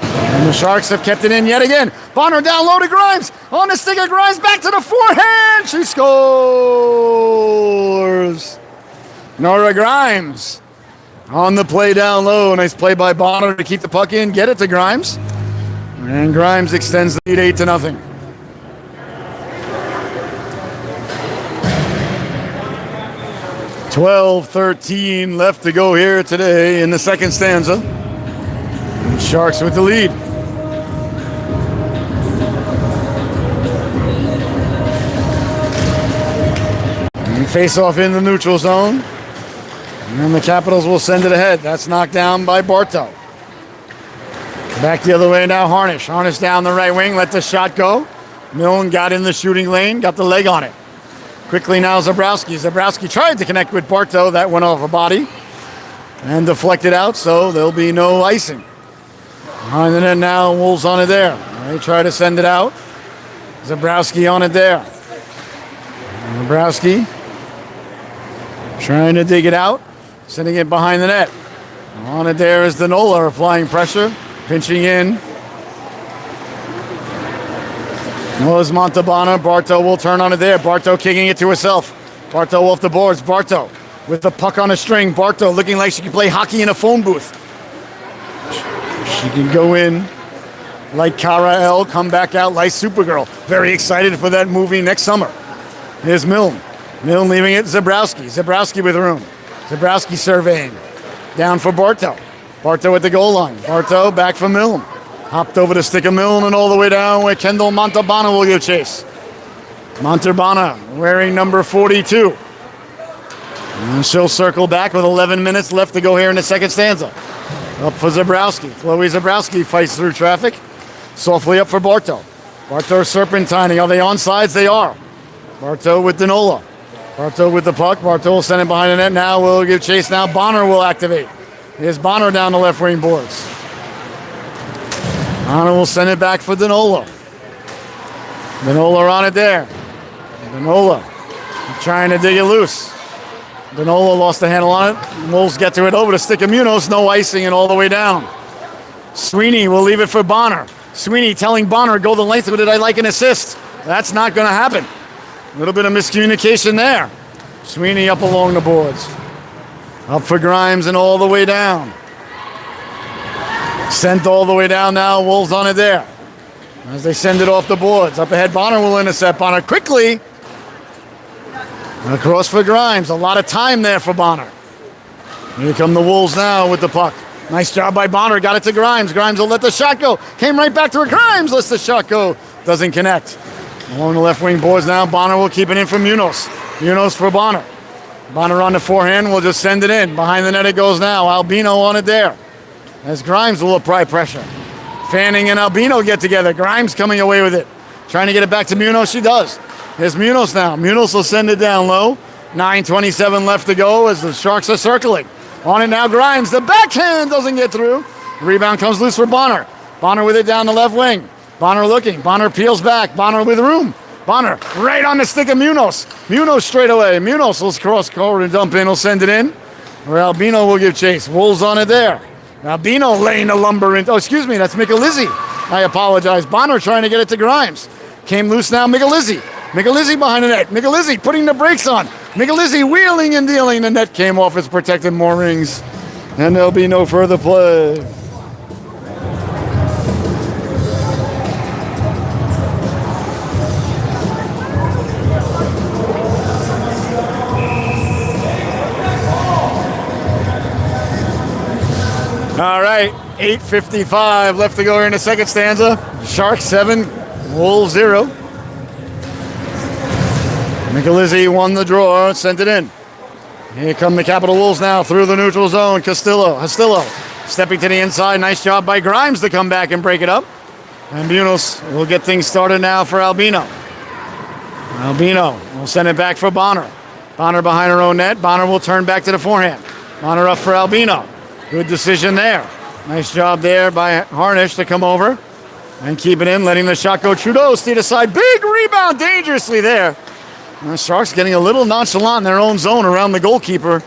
And the Sharks have kept it in yet again. Bonner down low to Grimes. On the stick of Grimes, back to the forehand. She scores. Nora Grimes on the play down low. Nice play by Bonner to keep the puck in, get it to Grimes. And Grimes extends the lead 8-0. $12-13 left to go here today in the second stanza. And Sharks with the lead. And face off in the neutral zone. And the Capitals will send it ahead. That's knocked down by Bartow. Back the other way now, Harnish. Harnish down the right wing, let the shot go. Milne got in the shooting lane, got the leg on it. Quickly now Zabrowski. Zabrowski tried to connect with Bartow. That went off a body and deflected out, so there'll be no icing. Behind the net now, Wolves on it there. They try to send it out. Zabrowski on it there. Zabrowski trying to dig it out. Sending it behind the net. On it there is Danola applying pressure. Pinching in. Was Montalbano. Bartow will turn on it there. Bartow kicking it to herself. Bartow off the boards. Bartow with the puck on a string. Bartow looking like she can play hockey in a phone booth. She can go in like Kara L. Come back out like Supergirl. Very excited for that movie next summer. Here's Milne. Milne leaving it. Zabrowski. Zabrowski with room. Zabrowski surveying. Down for Bartow. Bartow at the goal line. Bartow back for Milne. Hopped over the stick of Milne and all the way down where Kendall Montalbano will give chase. Montalbano wearing number 42. And she'll circle back with 11 minutes left to go here in the second stanza. Up for Zabrowski. Chloe Zabrowski fights through traffic. Softly up for Bartow. Bartow serpentining. Are they onsides? They are. Bartow with Danola. Bartow with the puck. Bartow will send it behind the net. Now will give chase. Now Bonner will activate. Here's Bonner down the left wing boards. Bonner will send it back for Danola. Danola on it there. Danola trying to dig it loose. Danola lost the handle on it. Wolves get to it over the stick of Munoz. No icing and all the way down. Sweeney will leave it for Bonner. Sweeney telling Bonner, go the length with it. I'd like an assist. That's not going to happen. A little bit of miscommunication there. Sweeney up along the boards. Up for Grimes and all the way down. Sent all the way down now. Wolves on it there. As they send it off the boards. Up ahead, Bonner will intercept. Bonner quickly. Across for Grimes. A lot of time there for Bonner. Here come the Wolves now with the puck. Nice job by Bonner. Got it to Grimes. Grimes will let the shot go. Came right back to her. Grimes lets the shot go. Doesn't connect. Along the left wing boards now. Bonner will keep it in for Munoz. Munoz for Bonner. Bonner on the forehand will just send it in. Behind the net it goes now. Albino on it there. As Grimes will apply pressure. Fanning and Albino get together. Grimes coming away with it. Trying to get it back to Munoz. She does. Here's Munoz now. Munoz will send it down low. 9:27 left to go as the Sharks are circling. On it now, Grimes. The backhand doesn't get through. Rebound comes loose for Bonner. Bonner with it down the left wing. Bonner looking. Bonner peels back. Bonner with room. Bonner right on the stick of Munoz. Munoz straight away. Munoz will cross court and dump in. Will send it in. Or Albino will give chase. Wolves on it there. Albino laying the lumber in. Oh, excuse me. That's Michelizzi. I apologize. Bonner trying to get it to Grimes. Came loose now. Michelizzi. Michelizzi behind the net. Michelizzi putting the brakes on. Michelizzi wheeling and dealing. The net came off its protected moorings. And there'll be no further play. All right. 8:55 left to go here in the second stanza. Sharks 7, Wolves 0. Michelizzi won the draw, sent it in. Here come the Capital Wolves now through the neutral zone. Hastillo stepping to the inside. Nice job by Grimes to come back and break it up. And Buenos will get things started now for Albino. Albino will send it back for Bonner. Bonner behind her own net. Bonner will turn back to the forehand. Bonner up for Albino. Good decision there. Nice job there by Harnish to come over and keep it in, letting the shot go. Trudeau steer aside. Big rebound dangerously there. And the Sharks getting a little nonchalant in their own zone around the goalkeeper.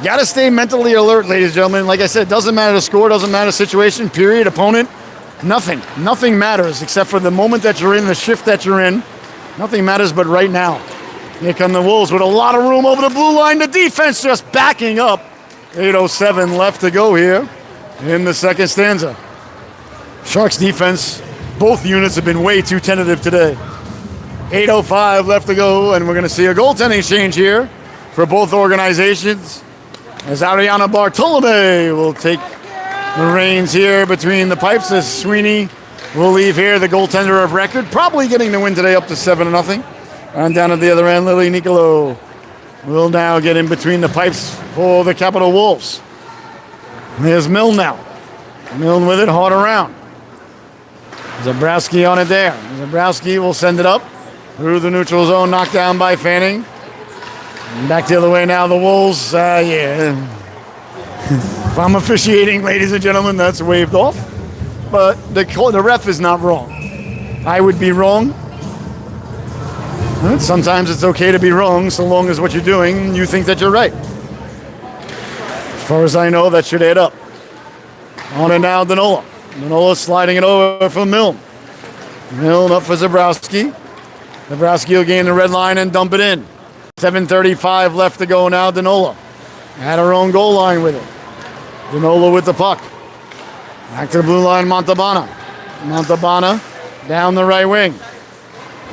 Got to stay mentally alert, ladies and gentlemen. Like I said, doesn't matter the score, doesn't matter the situation, period, opponent. Nothing. Nothing matters except for the moment that you're in, the shift that you're in. Nothing matters but right now. Here come the Wolves with a lot of room over the blue line. The defense just backing up. 8:07 left to go here in the second stanza. Sharks defense, both units have been way too tentative today. 8:05 left to go, and we're going to see a goaltending change here for both organizations as Ariana Bartolome will take the reins here between the pipes as Sweeney will leave here, the goaltender of record, probably getting the win today up to 7-0. And down at the other end, Lily Nicolo will now get in between the pipes for the Capital Wolves. There's Milne now. Milne with it, hard around. Zabrowski on it there. Zabrowski will send it up through the neutral zone, knocked down by Fanning. And back the other way now, the Wolves. If I'm officiating, ladies and gentlemen, that's waved off. But the ref is not wrong. I would be wrong. Sometimes it's okay to be wrong so long as what you're doing, you think that you're right. As far as I know, that should add up. On it now, Danola. Danola sliding it over for Milne. Milne up for Zabrowski. Zabrowski will gain the red line and dump it in. 7:35 left to go now, Danola. At her own goal line with it. Danola with the puck. Back to the blue line, Montalbano. Montalbano down the right wing.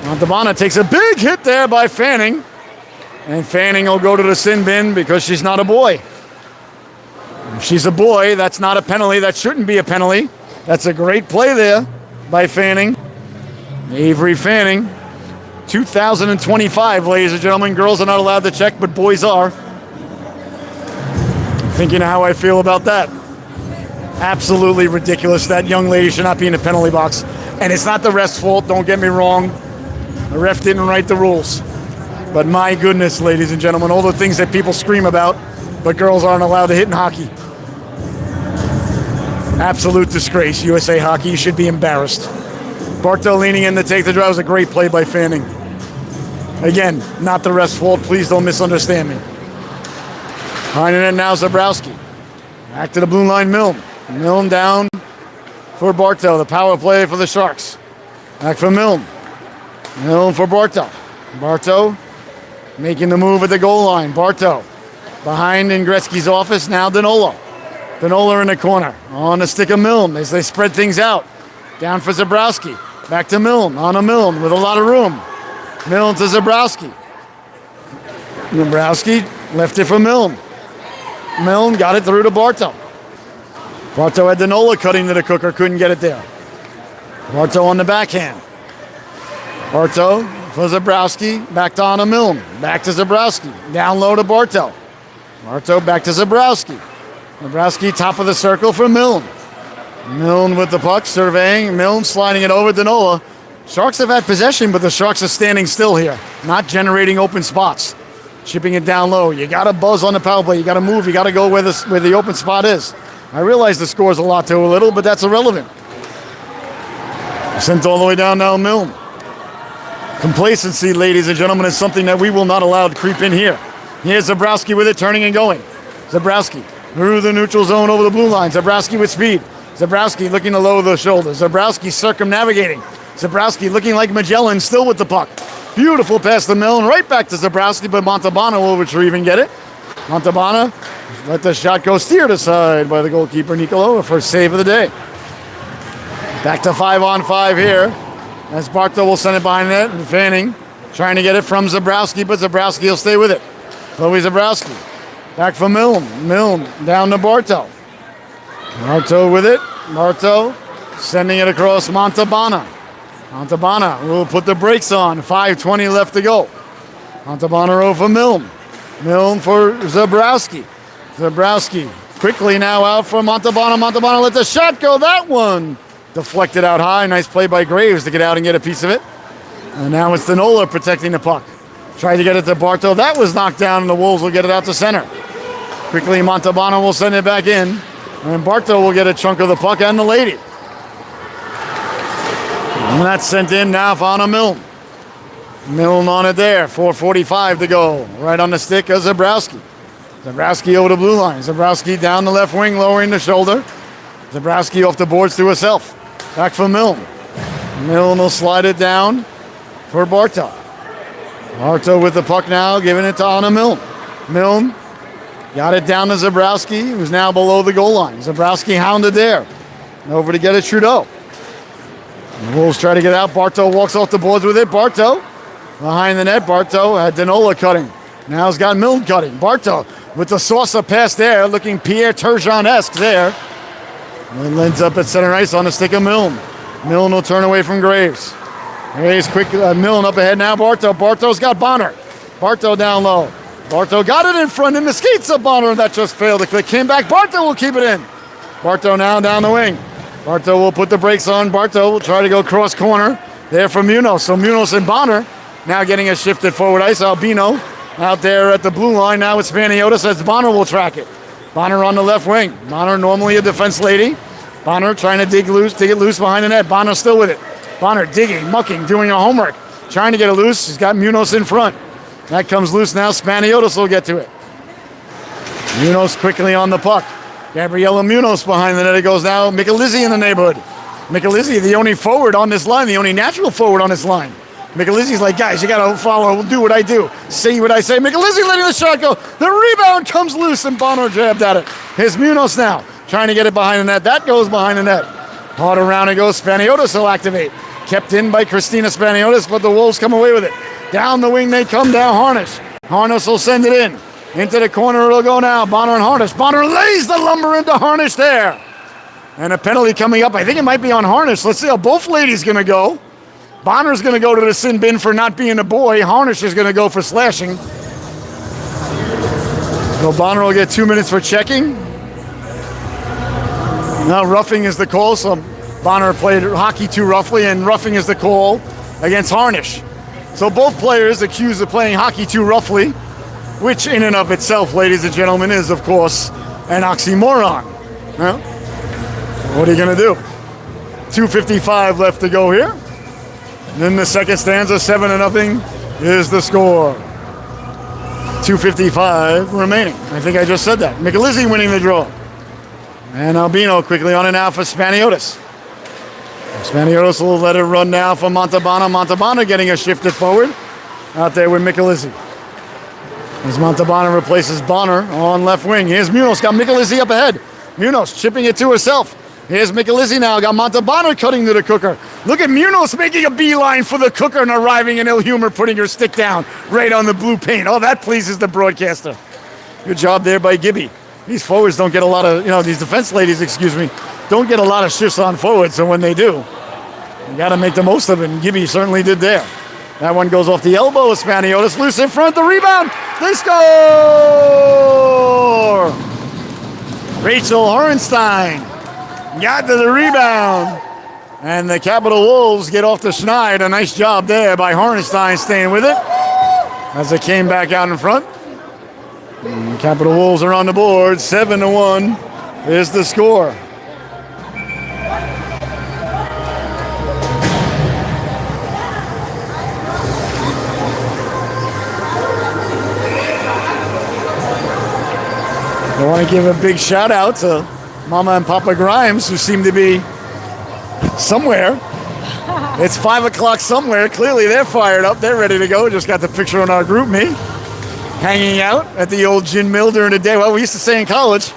Montalbano takes a big hit there by Fanning. And Fanning will go to the sin bin because she's not a boy. If she's a boy, that's not a penalty. That shouldn't be a penalty. That's a great play there by Fanning. Avery Fanning. 2025, ladies and gentlemen. Girls are not allowed to check, but boys are. Thinking how I feel about that. Absolutely ridiculous. That young lady should not be in the penalty box. And it's not the ref's fault, don't get me wrong. The ref didn't write the rules. But my goodness, ladies and gentlemen, all the things that people scream about, but girls aren't allowed to hit in hockey. Absolute disgrace. USA Hockey, you should be embarrassed. Bartow leaning in to take the drive. Was a great play by Fanning. Again, not the ref's fault. Please don't misunderstand me. Behind it now, Zabrowski. Back to the blue line, Milne. Milne down for Bartow. The power play for the Sharks. Back for Milne. Milne for Bartow. Bartow making the move at the goal line. Bartow behind in Gretzky's office. Now Danola. Danola in the corner. On the stick of Milne as they spread things out. Down for Zabrowski. Back to Milne. On a Milne with a lot of room. Milne to Zabrowski. Zabrowski left it for Milne. Milne got it through to Bartow. Bartow had Danola cutting to the cooker. Couldn't get it there. Bartow on the backhand. Bartow for Zabrowski. Back to Anna Milne. Back to Zabrowski. Down low to Bartow. Bartow back to Zabrowski. Zabrowski top of the circle for Milne. Milne with the puck, surveying. Milne sliding it over Danola. Sharks have had possession, but the Sharks are standing still here. Not generating open spots. Chipping it down low. You got to buzz on the power play. You got to move. You got to go where the open spot is. I realize the score's a lot to a little, but that's irrelevant. Sent all the way down now, Milne. Complacency, ladies and gentlemen, is something that we will not allow to creep in here. Here's Zabrowski with it, turning and going. Zabrowski through the neutral zone over the blue line. Zabrowski with speed. Zabrowski looking to lower the shoulders. Zabrowski circumnavigating. Zabrowski looking like Magellan, still with the puck. Beautiful pass to Milne, right back to Zabrowski, but Montalbano will retrieve and get it. Montalbano let the shot go steered aside by the goalkeeper, Nicolo, first save of the day. Back to 5-on-5 here, as Bartow will send it behind net, and Fanning trying to get it from Zabrowski, but Zabrowski will stay with it. Chloe Zabrowski, back for Milne. Milne down to Bartow. Marto with it. Marto sending it across Montalbano. Montalbano will put the brakes on. 5:20 left to go. Montalbano for Milne. Milne for Zabrowski. Zabrowski quickly now out for Montalbano. Montalbano let the shot go. That one deflected out high. Nice play by Graves to get out and get a piece of it. And now it's Danola protecting the puck. Tried to get it to Barto. That was knocked down, and the Wolves will get it out to center. Quickly, Montalbano will send it back in. And Barto will get a chunk of the puck and the lady. And that's sent in now for Anna Milne. Milne on it there. 4:45 to go. Right on the stick of Zabrowski. Zabrowski over the blue line. Zabrowski down the left wing, lowering the shoulder. Zabrowski off the boards to herself. Back for Milne. Milne will slide it down for Barto. Barto with the puck now, giving it to Anna Milne. Milne got it down to Zabrowski, who's now below the goal line. Zabrowski hounded there. Over to get it Trudeau. The Wolves try to get out. Barto walks off the boards with it. Barto behind the net. Barto had Danola cutting. Now he's got Milne cutting. Barto with the saucer pass there, looking Pierre Turgeon-esque there. And ends up at center ice on the stick of Milne. Milne will turn away from Graves. Graves quick. Milne up ahead now. Barto. Barto's got Bonner. Barto down low. Barto got it in front in the skates of Bonner. That just failed to click. Came back. Barto will keep it in. Barto now down the wing. Barto will put the brakes on. Barto will try to go cross corner there for Munoz. So Munoz and Bonner now getting a shifted forward ice. Albino out there at the blue line. Now it's Spaniotis as Bonner will track it. Bonner on the left wing. Bonner normally a defense lady. Bonner trying to dig it loose behind the net. Bonner still with it. Bonner digging, mucking, doing her homework. Trying to get it loose. He's got Munoz in front. That comes loose now. Spaniotis will get to it. Munoz quickly on the puck. Gabriella Munoz behind the net. It goes now. Michelizzi in the neighborhood. Michelizzi, the only forward on this line, the only natural forward on this line. Michelizzi's like, guys, you got to follow, do what I do, say what I say. Michelizzi letting the shot go. The rebound comes loose, and Bonner jabbed at it. Here's Munoz now, trying to get it behind the net. That goes behind the net. Hard around it goes. Spaniotis will activate. Kept in by Christina Spaniotis, but the Wolves come away with it. Down the wing they come down. Harnish. Harnish will send it in. Into the corner it'll go now. Bonner and Harnish. Bonner lays the lumber into Harnish there. And a penalty coming up. I think it might be on Harnish. Let's see how both ladies going to go. Bonner's going to go to the sin bin for not being a boy. Harnish is going to go for slashing. So Bonner will get 2 minutes for checking. Now roughing is the call. So Bonner played hockey too roughly, and roughing is the call against Harnish. So both players accused of playing hockey too roughly, which in and of itself, ladies and gentlemen, is, of course, an oxymoron. Well, what are you going to do? 2:55 left to go here. And then the second stanza, 7-0 is the score. 2:55 remaining. I think I just said that. Michelizzi winning the draw. And Albino quickly on it now for Spaniotis. Spaniotis will let it run now for Montalbano. Montalbano getting a shifted forward out there with Michelizzi. As Montalbano replaces Bonner on left wing. Here's Munoz, got Michelizzi up ahead. Munoz chipping it to herself. Here's Michelizzi now, got Montalbano cutting to the cooker. Look at Munoz making a beeline for the cooker and arriving in ill humor, putting her stick down right on the blue paint. Oh, that pleases the broadcaster. Good job there by Gibby. These forwards don't get a lot of, these defense ladies, don't get a lot of shifts on forwards, so when they do, you got to make the most of it, and Gibby certainly did there. That one goes off the elbow of Spaniotis, loose in front, the rebound, they score! Rachel Horenstein got to the rebound, and the Capital Wolves get off the schneid. A nice job there by Horenstein staying with it as it came back out in front. And the Capital Wolves are on the board, 7-1 is the score. I want to give a big shout out to Mama and Papa Grimes, who seem to be somewhere. It's 5 o'clock somewhere. Clearly they're fired up. They're ready to go. Just got the picture on our group me. Hanging out at the old gin mill during the day. Well, we used to say in college,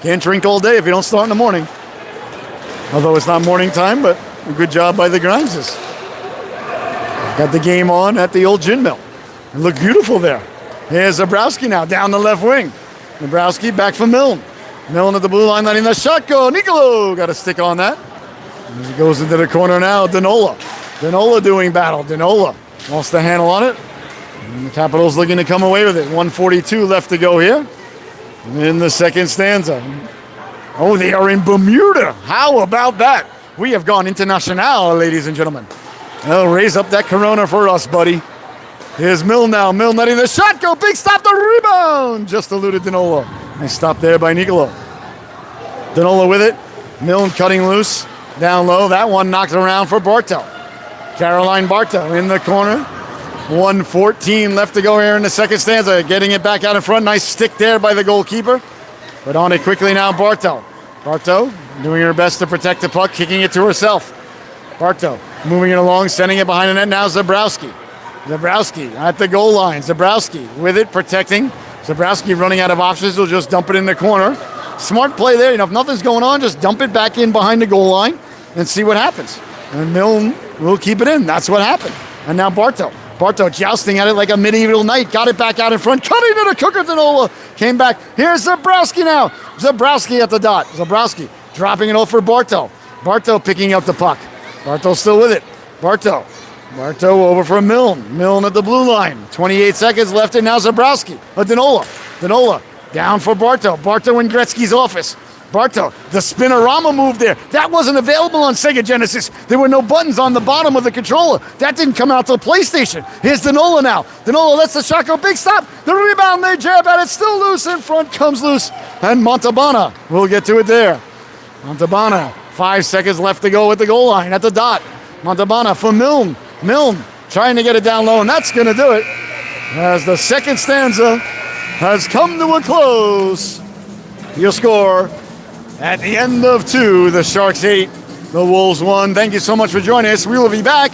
can't drink all day if you don't start in the morning. Although it's not morning time, but a good job by the Grimeses. Got the game on at the old gin mill. It looked beautiful there. Here's Zabrowski now down the left wing. Zabrowski back for Milne. Millen at the blue line, letting the shot go. Nicolo got a stick on that. And he goes into the corner now. Dinola doing battle. Dinola wants the handle on it. And the Capitals looking to come away with it. 1:42 left to go here in the second stanza. Oh, they are in Bermuda. How about that? We have gone international, ladies and gentlemen. They'll raise up that Corona for us, buddy. Here's Milne now. Milne letting the shot go. Big stop, the rebound. Just eluded Dinola. Nice stop there by Nicolo. Dinola with it. Milne cutting loose. Down low. That one knocked around for Bartow. Caroline Bartow in the corner. 1:14 left to go here in the second stanza. Getting it back out in front. Nice stick there by the goalkeeper. But on it quickly now, Bartow. Bartow doing her best to protect the puck, kicking it to herself. Bartow moving it along, sending it behind the net. Now Zabrowski. Zabrowski at the goal line. Zabrowski with it, protecting. Zabrowski running out of options. Will just dump it in the corner. Smart play there. If nothing's going on, just dump it back in behind the goal line and see what happens. And Milne will keep it in. That's what happened. And now Bartow. Bartow jousting at it like a medieval knight. Got it back out in front. Cutting to the cooker. Dinola came back. Here's Zabrowski now. Zabrowski at the dot. Zabrowski dropping it over for Bartow. Bartow picking up the puck. Bartow still with it. Bartow over for Milne. Milne at the blue line. 28 seconds left, and now Zabrowski. Dinola down for Bartow. Bartow in Gretzky's office. Bartow, the spinorama move there. That wasn't available on Sega Genesis. There were no buttons on the bottom of the controller. That didn't come out to the PlayStation. Here's Dinola now. Dinola lets the shot go. Big stop. The rebound, they jab at it. Still loose in front. Comes loose. And Montalbana will get to it there. Montalbana, 5 seconds left to go at the goal line at the dot. Montalbana for Milne. Milne trying to get it down low, and that's going to do it. As the second stanza has come to a close. Your score at the end of 2, the Sharks 8, the Wolves 1. Thank you so much for joining us. We will be back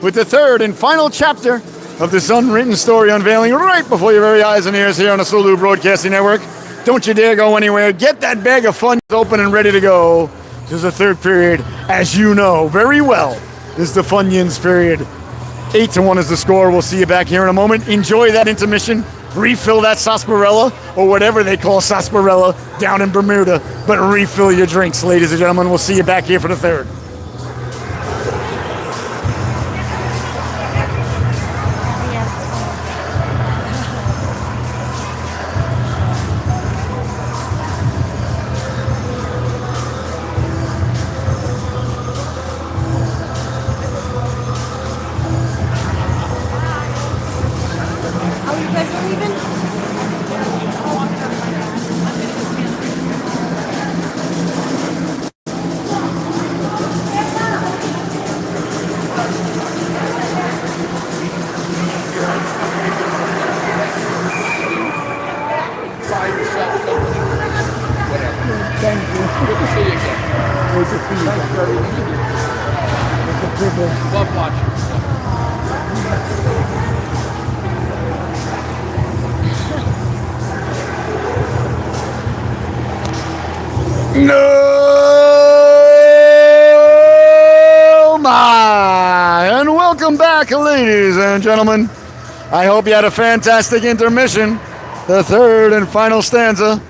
with the third and final chapter of this unwritten story unveiling right before your very eyes and ears here on the Sulu Broadcasting Network. Don't you dare go anywhere. Get that bag of fun open and ready to go. This is the third period, as you know very well, is the Funyuns period. 8-1 is the score. We'll see you back here in a moment. Enjoy that intermission. Refill that sarsaparilla, or whatever they call sarsaparilla down in Bermuda, but refill your drinks, ladies and gentlemen. We'll see you back here for the third. Love watching. No, my, and welcome back, ladies and gentlemen. I hope you had a fantastic intermission. The third and final stanza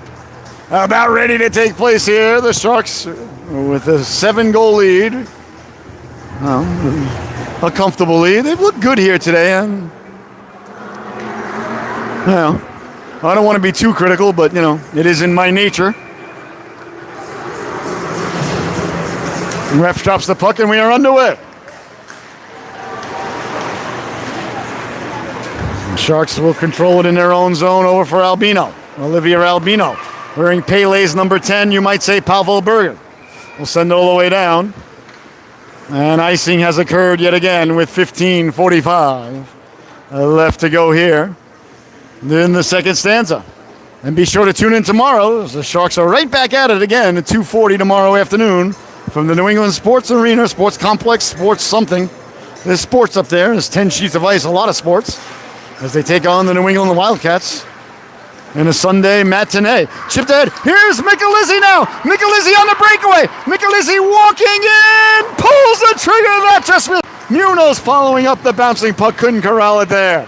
about ready to take place here. The Sharks with a 7-goal lead. A comfortable lead. They've looked good here today. And, I don't want to be too critical, but, it is in my nature. Ref drops the puck, and we are underway. The Sharks will control it in their own zone over for Albino. Olivia Albino. Wearing Pele's number 10, you might say Pavel Berger. We'll send it all the way down. And icing has occurred yet again with 15:45 left to go here in the second stanza. And be sure to tune in tomorrow, as the Sharks are right back at it again at 2:40 tomorrow afternoon from the New England Sports Arena, Sports Complex, Sports something. There's sports up there. There's 10 sheets of ice, a lot of sports, as they take on the New England Wildcats in a Sunday matinee. Chipped ahead. Here's Michelizzi now. Michelizzi on the breakaway. Michelizzi walking in. Pulls the trigger. That just missed. Munoz following up the bouncing puck. Couldn't corral it there.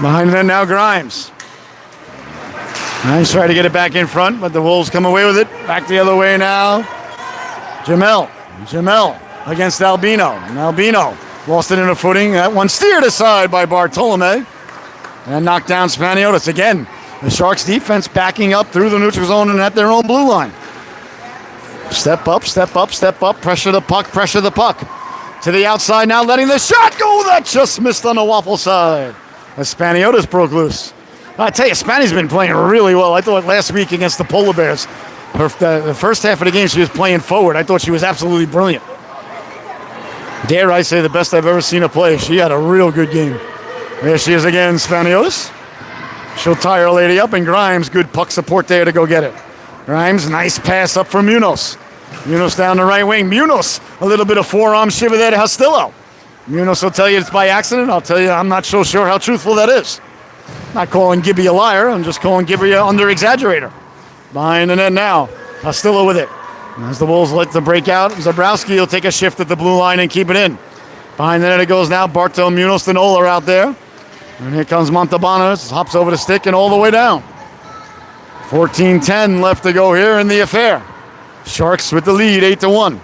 Behind that now Grimes. Nice try to get it back in front, but the Wolves come away with it. Back the other way now. Jamel against Albino. And Albino lost it in a footing. That one steered aside by Bartolome. And knocked down Spaniotis. Again, the Sharks defense backing up through the neutral zone and at their own blue line. Step up. Pressure the puck. To the outside now, letting the shot go. That just missed on the waffle side. As Spaniotis broke loose. I tell you, Spanny's been playing really well. I thought last week against the Polar Bears, the first half of the game, she was playing forward. I thought she was absolutely brilliant. Dare I say the best I've ever seen her play. She had a real good game. There she is again, Spaniotis. She'll tie her lady up, and Grimes, good puck support there to go get it. Grimes, nice pass up for Munoz. Munoz down the right wing. Munoz, a little bit of forearm shiver there to Hostillo. Munoz will tell you it's by accident. I'll tell you, I'm not so sure how truthful that is. Not calling Gibby a liar. I'm just calling Gibby an under-exaggerator. Behind the net now. Hostillo with it. As the Wolves let the break out, Zabrowski will take a shift at the blue line and keep it in. Behind the net it goes now. Barto, Munoz, and Ola out there. And here comes Montalbano. Hops over the stick and all the way down. 14-10 left to go here in the affair. Sharks with the lead, 8-1.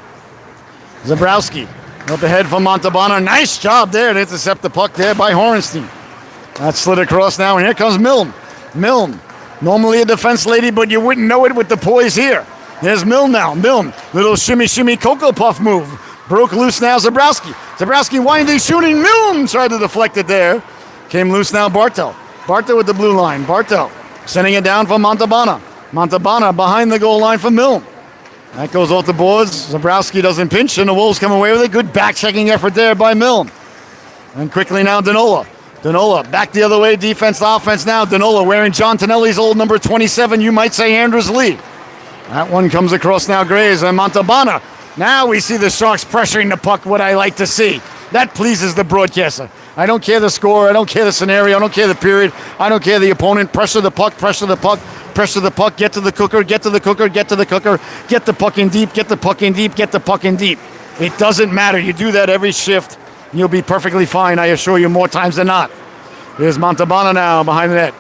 Zabrowski up ahead from Montalbano. Nice job there to intercept the puck there by Horenstein. That slid across now, and here comes Milne. Milne, normally a defense lady, but you wouldn't know it with the poise here. There's Milne now. Milne, little shimmy Cocoa Puff move. Broke loose now, Zabrowski. Zabrowski winding, shooting. Milne tried to deflect it there. Came loose now, Bartel. Bartel with the blue line. Bartel sending it down for Montalbano. Montalbano behind the goal line for Milne. That goes off the boards. Zabrowski doesn't pinch, and the Wolves come away with a good back-checking effort there by Milne. And quickly now, Danola. Danola back the other way, defense to offense now. Danola wearing John Tonelli's old number 27, you might say Andrews Lee. That one comes across now, Graves and Montalbano. Now we see the Sharks pressuring the puck, what I like to see. That pleases the broadcaster. I don't care the score, I don't care the scenario, I don't care the period, I don't care the opponent. Pressure the puck, get to the cooker, get the puck in deep, get the puck in deep. It doesn't matter, you do that every shift. You'll be perfectly fine, I assure you, more times than not. Here's Montalbano now behind the net.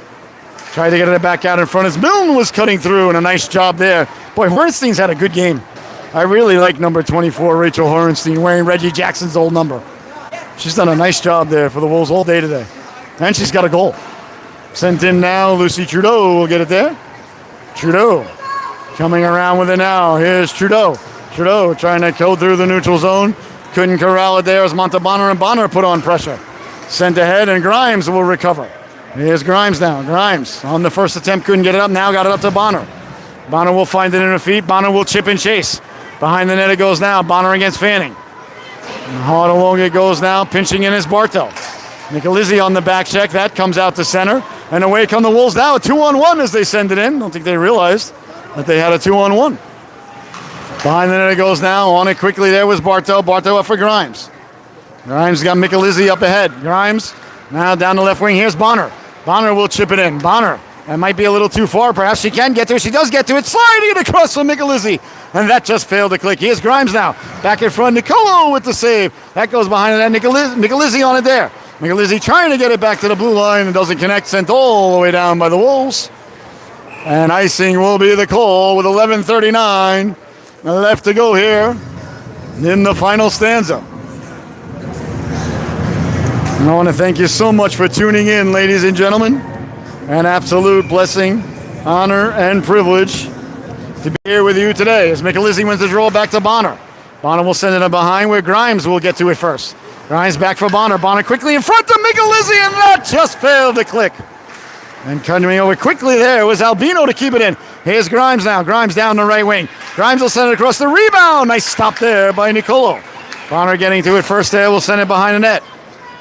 Tried to get it back out in front as Milne was cutting through, and a nice job there. Boy, Horenstein's had a good game. I really like number 24, Rachel Horenstein, wearing Reggie Jackson's old number. She's done a nice job there for the Wolves all day today. And she's got a goal. Sent in now, Lucy Trudeau will get it there. Trudeau coming around with it now. Here's Trudeau. Trudeau trying to go through the neutral zone. Couldn't corral it there as Montalbano and Bonner put on pressure. Sent ahead, and Grimes will recover. Here's Grimes now. Grimes on the first attempt couldn't get it up. Now got it up to Bonner. Bonner will find it in her feet. Bonner will chip and chase. Behind the net it goes now. Bonner against Fanning. And hard along it goes now. Pinching in is Bartel. Nicholizzi on the back check. That comes out to center. And away come the Wolves now. A 2-on-1 as they send it in. Don't think they realized that they had a 2-on-1. Behind the net it goes now. On it quickly there was Bartel. Bartel up for Grimes. Grimes got Nicholizzi up ahead. Grimes now down the left wing. Here's Bonner. Bonner will chip it in. Bonner. That might be a little too far. Perhaps she can get to it. She does get to it. Sliding it across from Nicholizzi. And that just failed to click. Here's Grimes now. Back in front. Nicolo with the save. That goes behind that. Nicholizzi on it there. Nicholizzi trying to get it back to the blue line and doesn't connect. Sent all the way down by the Wolves. And icing will be the call with 11:39 left to go here in the final stanza. And I want to thank you so much for tuning in, ladies and gentlemen. An absolute blessing, honor, and privilege to be here with you today as Nicholizzi wins the draw back to Bonner. Bonner will send it up behind where Grimes will get to it first. Grimes back for Bonner. Bonner quickly in front of Nicholizzi, and that just failed to click. And coming over quickly there was Albino to keep it in. Here's Grimes now. Grimes down the right wing. Grimes will send it across the rebound. Nice stop there by Nicolo. Bonner getting to it first there. Will send it behind the net.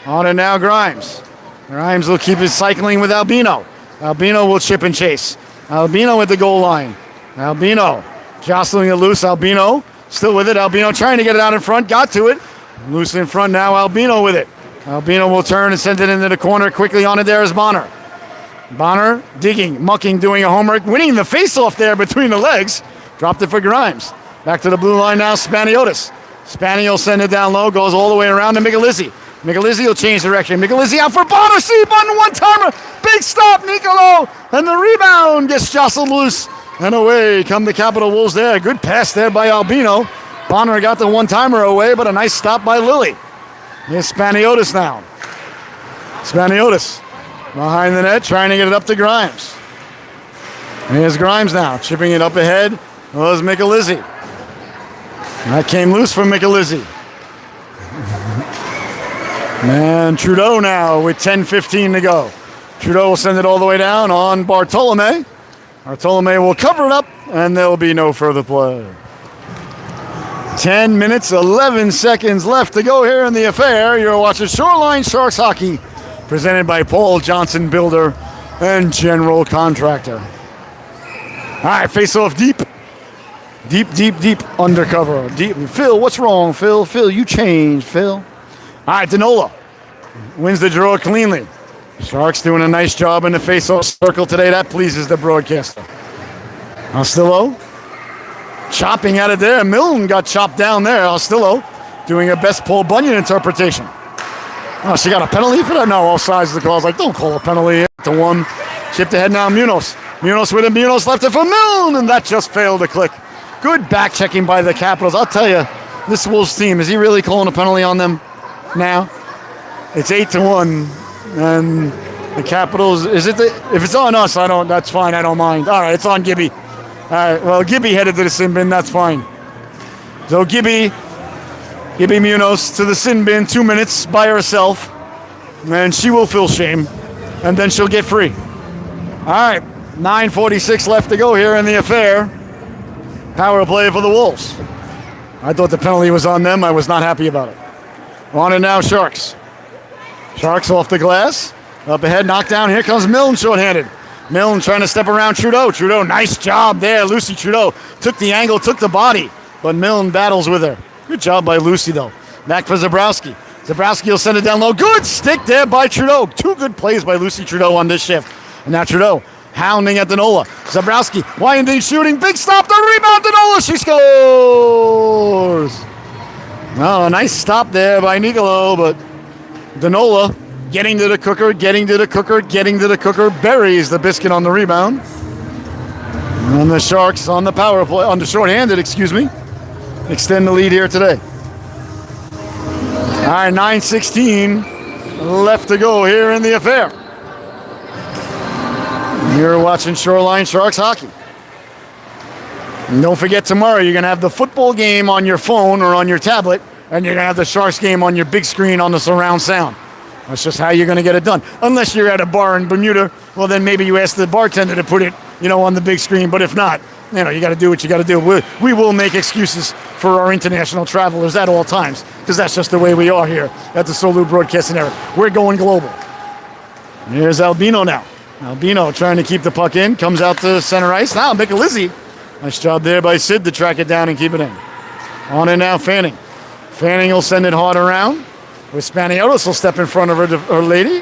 On it now, Grimes. Grimes will keep it cycling with Albino. Albino will chip and chase. Albino at the goal line. Albino jostling it loose. Albino still with it. Albino trying to get it out in front. Got to it. Loose in front now. Albino with it. Albino will turn and send it into the corner. Quickly on it there is Bonner. Bonner digging, mucking, doing a homework. Winning the face-off there between the legs. Dropped it for Grimes. Back to the blue line now. Spaniotis. Spanny will send it down low. Goes all the way around to Nicholizzi. Michelizzi will change direction. Michelizzi out for Bonner. See, button one-timer. Big stop, Nicolo. And the rebound gets jostled loose. And away come the Capital Wolves there. Good pass there by Albino. Bonner got the one-timer away, but a nice stop by Lilly. Here's Spaniotis now. Spaniotis behind the net, trying to get it up to Grimes. Here's Grimes now, chipping it up ahead. Was Michelizzi. That came loose from Michelizzi. And Trudeau now with 10:15 to go. Trudeau will send it all the way down on Bartolome. Bartolome will cover it up, and there will be no further play. 10 minutes, 11 seconds left to go here in the affair. You're watching Shoreline Sharks Hockey, presented by Paul Johnson Builder and General Contractor. All right, face off deep. Deep undercover. Deep. Phil, what's wrong, Phil? Phil, you changed, Phil. All right, Danola wins the draw cleanly. Sharks doing a nice job in the face-off circle today. That pleases the broadcaster. Ostillo chopping out of there. Milton got chopped down there. Ostillo doing a best Paul Bunyan interpretation. Oh, she got a penalty for that? No, all sides of the call. I was like, don't call a penalty. To one. Chipped ahead now, Munoz. Munoz with him. Munoz left it for Milton, and that just failed to click. Good back-checking by the Capitals. I'll tell you, this Wolves team, is he really calling a penalty on them now? It's 8-1, and the Capitals, if it's on us, that's fine, I don't mind. All right, it's on Gibby. All right, well, Gibby headed to the sin bin, that's fine. So Gibby Munoz to the sin bin, 2 minutes by herself, and she will feel shame, and then she'll get free. All right, 9:46 left to go here in the affair. Power play for the Wolves. I thought the penalty was on them. I was not happy about it. On it now, Sharks. Sharks off the glass. Up ahead, knockdown. Here comes Milne shorthanded. Milne trying to step around Trudeau. Trudeau, nice job there. Lucy Trudeau took the angle, took the body, but Milne battles with her. Good job by Lucy, though. Back for Zabrowski. Zabrowski will send it down low. Good stick there by Trudeau. Two good plays by Lucy Trudeau on this shift. And now Trudeau hounding at Danola. Zabrowski, winding, shooting, big stop, the rebound, Danola, she scores! Oh, nice stop there by Nicolo, but Danola getting to the cooker, buries the biscuit on the rebound. And the Sharks on the power play, on the shorthanded, extend the lead here today. All right, 9:16 left to go here in the affair. You're watching Shoreline Sharks Hockey. And don't forget, tomorrow you're going to have the football game on your phone or on your tablet, and you're going to have the Sharks game on your big screen on the surround sound. That's just how you're going to get it done. Unless you're at a bar in Bermuda, well, then maybe you ask the bartender to put it, on the big screen. But if not, you got to do what you got to do. We will make excuses for our international travelers at all times, because that's just the way we are here at the Solu Broadcasting Network. We're going global. Here's Albino now. Albino trying to keep the puck in, comes out to center ice. Now Michelizzi. Nice job there by Sid to track it down and keep it in. On in now, Fanning. Fanning will send it hard around. With Spaniotis will step in front of her lady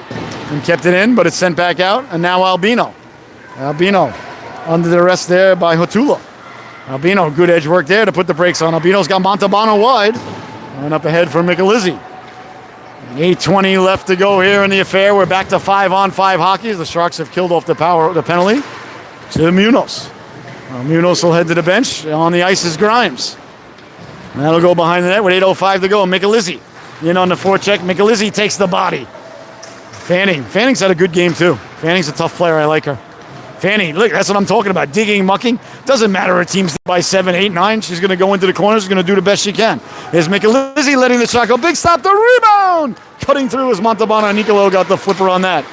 and kept it in, but it's sent back out. And now Albino. Albino under the rest there by Hotula. Albino, good edge work there to put the brakes on. Albino's got Montalbano wide. And up ahead for Michelizzi. 8:20 left to go here in the affair. We're back to 5-on-5 hockey. The Sharks have killed off the penalty to Munoz. Munoz will head to the bench. On the ice is Grimes. And that'll go behind the net with 8:05 to go. Michelizzi in on the forecheck. Michelizzi takes the body. Fanning's had a good game too. Fanning's a tough player. I like her. Fanning, look, that's what I'm talking about. Digging, mucking. Doesn't matter her team's by 7, 8, 9. She's going to go into the corner. She's going to do the best she can. Here's Michelizzi letting the shot go. Big stop. The rebound. Cutting through is Montalbano. Nicolo got the flipper on that.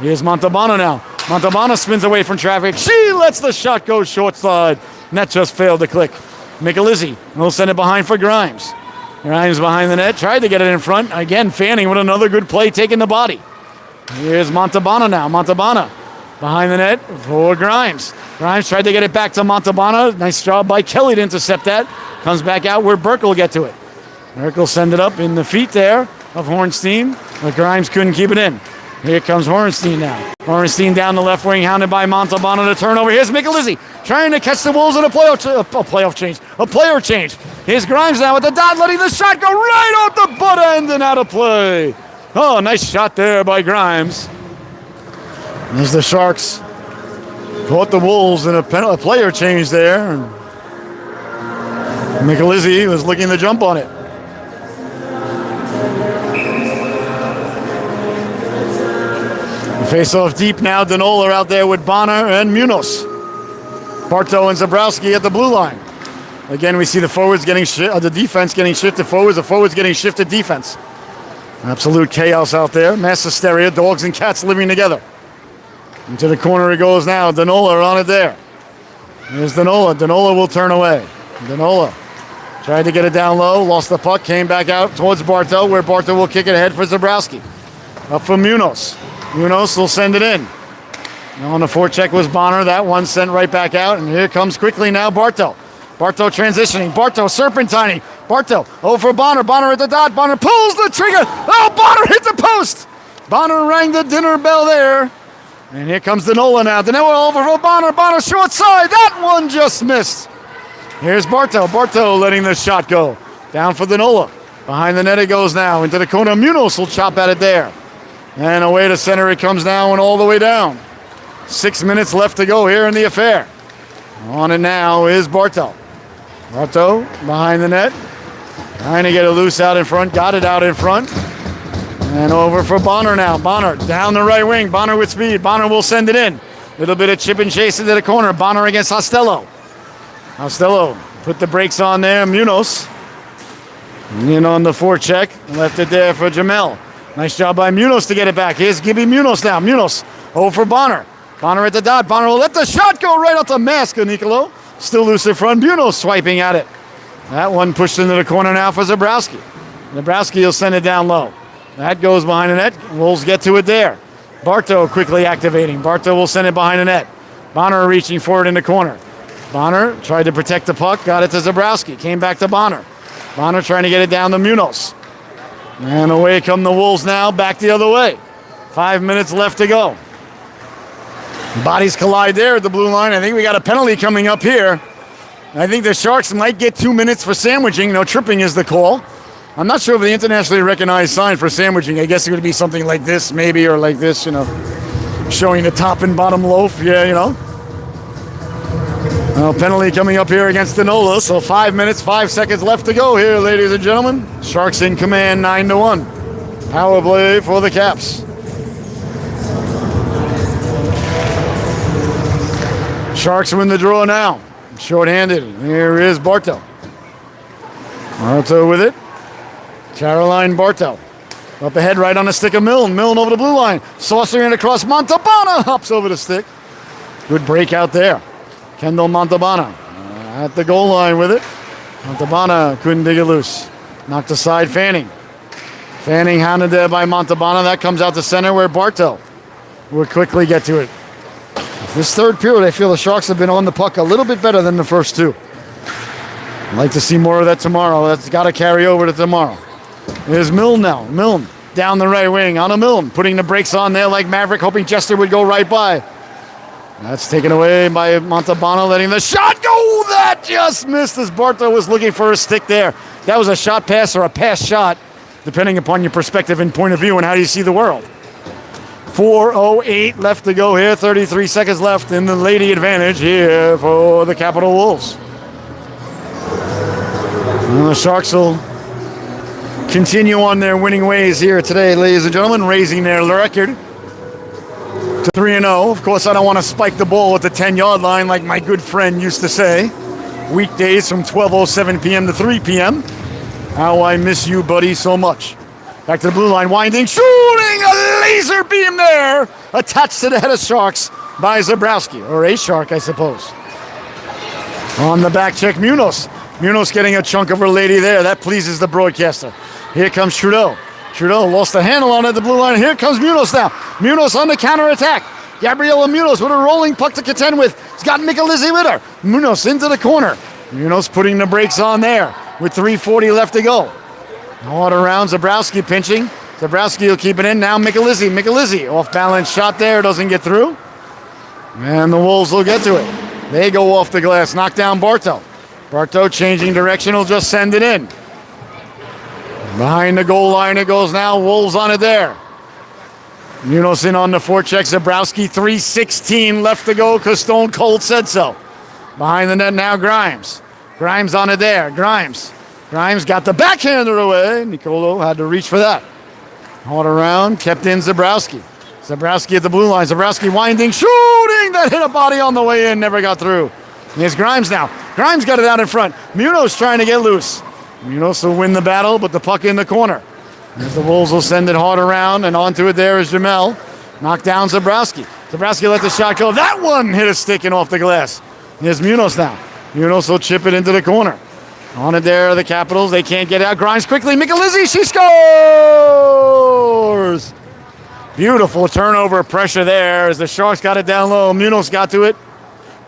Here's Montalbano now. Montalbano spins away from traffic. She lets the shot go short side. And that just failed to click. Michelizzi will send it behind for Grimes. Grimes behind the net. Tried to get it in front. Again, Fanning with another good play, taking the body. Here's Montalbano now. Montalbano behind the net for Grimes. Grimes tried to get it back to Montalbano. Nice job by Kelly to intercept that. Comes back out where Burke will get to it. Burke will send it up in the feet there of Hornstein, but Grimes couldn't keep it in. Here comes Hornstein now. Hornstein down the left wing, hounded by Montalbano to turnover. Here's Michelizzi trying to catch the Wolves in a player change. Here's Grimes now with the dot, letting the shot go right off the butt end and out of play. Oh, nice shot there by Grimes. As the Sharks caught the Wolves in a player change there. Michelizzi was looking to jump on it. Face off deep now. Danola out there with Bonner and Munoz. Bartow and Zabrowski at the blue line. Again, we see the forwards getting the defense getting shifted forwards, the forwards getting shifted defense. Absolute chaos out there. Mass hysteria, dogs and cats living together. Into the corner it goes now. Danola on it there. There's Danola. Danola will turn away. Danola tried to get it down low, lost the puck, came back out towards Bartow, where Bartow will kick it ahead for Zabrowski. Up for Munoz. Munoz will send it in. Now on the forecheck was Bonner. That one sent right back out. And here comes quickly now Bartow. Bartow transitioning. Bartow serpentining. Bartow over Bonner. Bonner at the dot. Bonner pulls the trigger. Oh, Bonner hit the post. Bonner rang the dinner bell there. And here comes Danola now. Danola over for Bonner. Bonner short side. That one just missed. Here's Bartow. Bartow letting the shot go. Down for Danola. Behind the net it goes now. Into the corner. Munoz will chop at it there. And away to center it comes now and all the way down. 6 minutes left to go here in the affair. On it now is Bartow. Bartow behind the net. Trying to get it loose out in front. Got it out in front. And over for Bonner now. Bonner down the right wing. Bonner with speed. Bonner will send it in. Little bit of chip and chase into the corner. Bonner against Hostello. Hostello put the brakes on there. Munoz in on the forecheck. Left it there for Jamel. Nice job by Munoz to get it back. Here's Gibby Munoz now. Munoz over for Bonner. Bonner at the dot. Bonner will let the shot go right off the mask of Nicolo. Still loose in front. Munoz swiping at it. That one pushed into the corner now for Zabrowski. Zabrowski will send it down low. That goes behind the net. Wolves get to it there. Bartow quickly activating. Bartow will send it behind the net. Bonner reaching for it in the corner. Bonner tried to protect the puck. Got it to Zabrowski. Came back to Bonner. Bonner trying to get it down to Munoz. And away come the Wolves now, back the other way. 5 minutes left to go. Bodies collide there at the blue line. I think we got a penalty coming up here. I think the Sharks might get 2 minutes for sandwiching. No, tripping is the call. I'm not sure of the internationally recognized sign for sandwiching. I guess it would be something like this, maybe, or like this, showing the top and bottom loaf. Yeah, Well, penalty coming up here against Danola, so 5 minutes, 5 seconds left to go here, ladies and gentlemen. Sharks in command, 9-1. Power play for the Caps. Sharks win the draw now. Short-handed. Here is Bartow. Bartow with it. Caroline Bartow. Up ahead right on the stick of Milne. Milne over the blue line. Saucering across. Montalbano hops over the stick. Good break out there. Kendall Montalbano at the goal line with it. Montalbano couldn't dig it loose. Knocked aside Fanning. Fanning hounded there by Montalbano. That comes out to center where Bartow will quickly get to it. This third period, I feel the Sharks have been on the puck a little bit better than the first two. I'd like to see more of that tomorrow. That's got to carry over to tomorrow. There's Milne now. Milne down the right wing on a Milne. Putting the brakes on there like Maverick, hoping Chester would go right by. That's taken away by Montalbano, letting the shot go. That just missed as Bartow was looking for a stick there. That was a shot pass or a pass shot, depending upon your perspective and point of view and how you see the world. 4:08 left to go here. 33 seconds left in the lady advantage here for the Capital Wolves. And the Sharks will continue on their winning ways here today, ladies and gentlemen, raising their record to 3-0. Of course, I don't want to spike the ball at the 10-yard line like my good friend used to say. Weekdays from 12:07 p.m. to 3 p.m. How I miss you, buddy, so much. Back to the blue line, winding, shooting a laser beam there, attached to the head of Sharks by Zabrowski, or a Shark, I suppose. On the back check, Munoz. Munoz getting a chunk of her lady there. That pleases the broadcaster. Here comes Trudeau. Trudeau lost the handle on it at the blue line. Here comes Munoz now. Munoz on the counterattack. Gabriela Munoz with a rolling puck to contend with. He's got Michelizzi with her. Munoz into the corner. Munoz putting the brakes on there with 3:40 left to go. All around, Zabrowski pinching. Zabrowski will keep it in. Now Michelizzi. Michelizzi, off balance shot there. Doesn't get through. And the Wolves will get to it. They go off the glass. Knock down Bartow. Bartow changing direction, will just send it in. Behind the goal line it goes now. Wolves on it there. Munoz in on the forecheck. Zabrowski, 3:16 left to go because Stone Cold said so. Behind the net now, Grimes. Grimes on it there. Grimes got the backhander away. Nicolo had to reach for that. Hauled around, kept in Zabrowski. Zabrowski at the blue line. Zabrowski winding, shooting. That hit a body on the way in, never got through. Here's Grimes now. Grimes got it out in front. Munoz trying to get loose. Munoz will win the battle, but the puck in the corner. As the Wolves will send it hard around, and onto it there is Jamel. Knocked down Zabrowski. Zabrowski let the shot go. That one hit a stick and off the glass. Here's Munoz now. Munoz will chip it into the corner. On it there are the Capitals. They can't get out. Grimes quickly. Michelizzi, she scores! Beautiful turnover pressure there as the Sharks got it down low. Munoz got to it.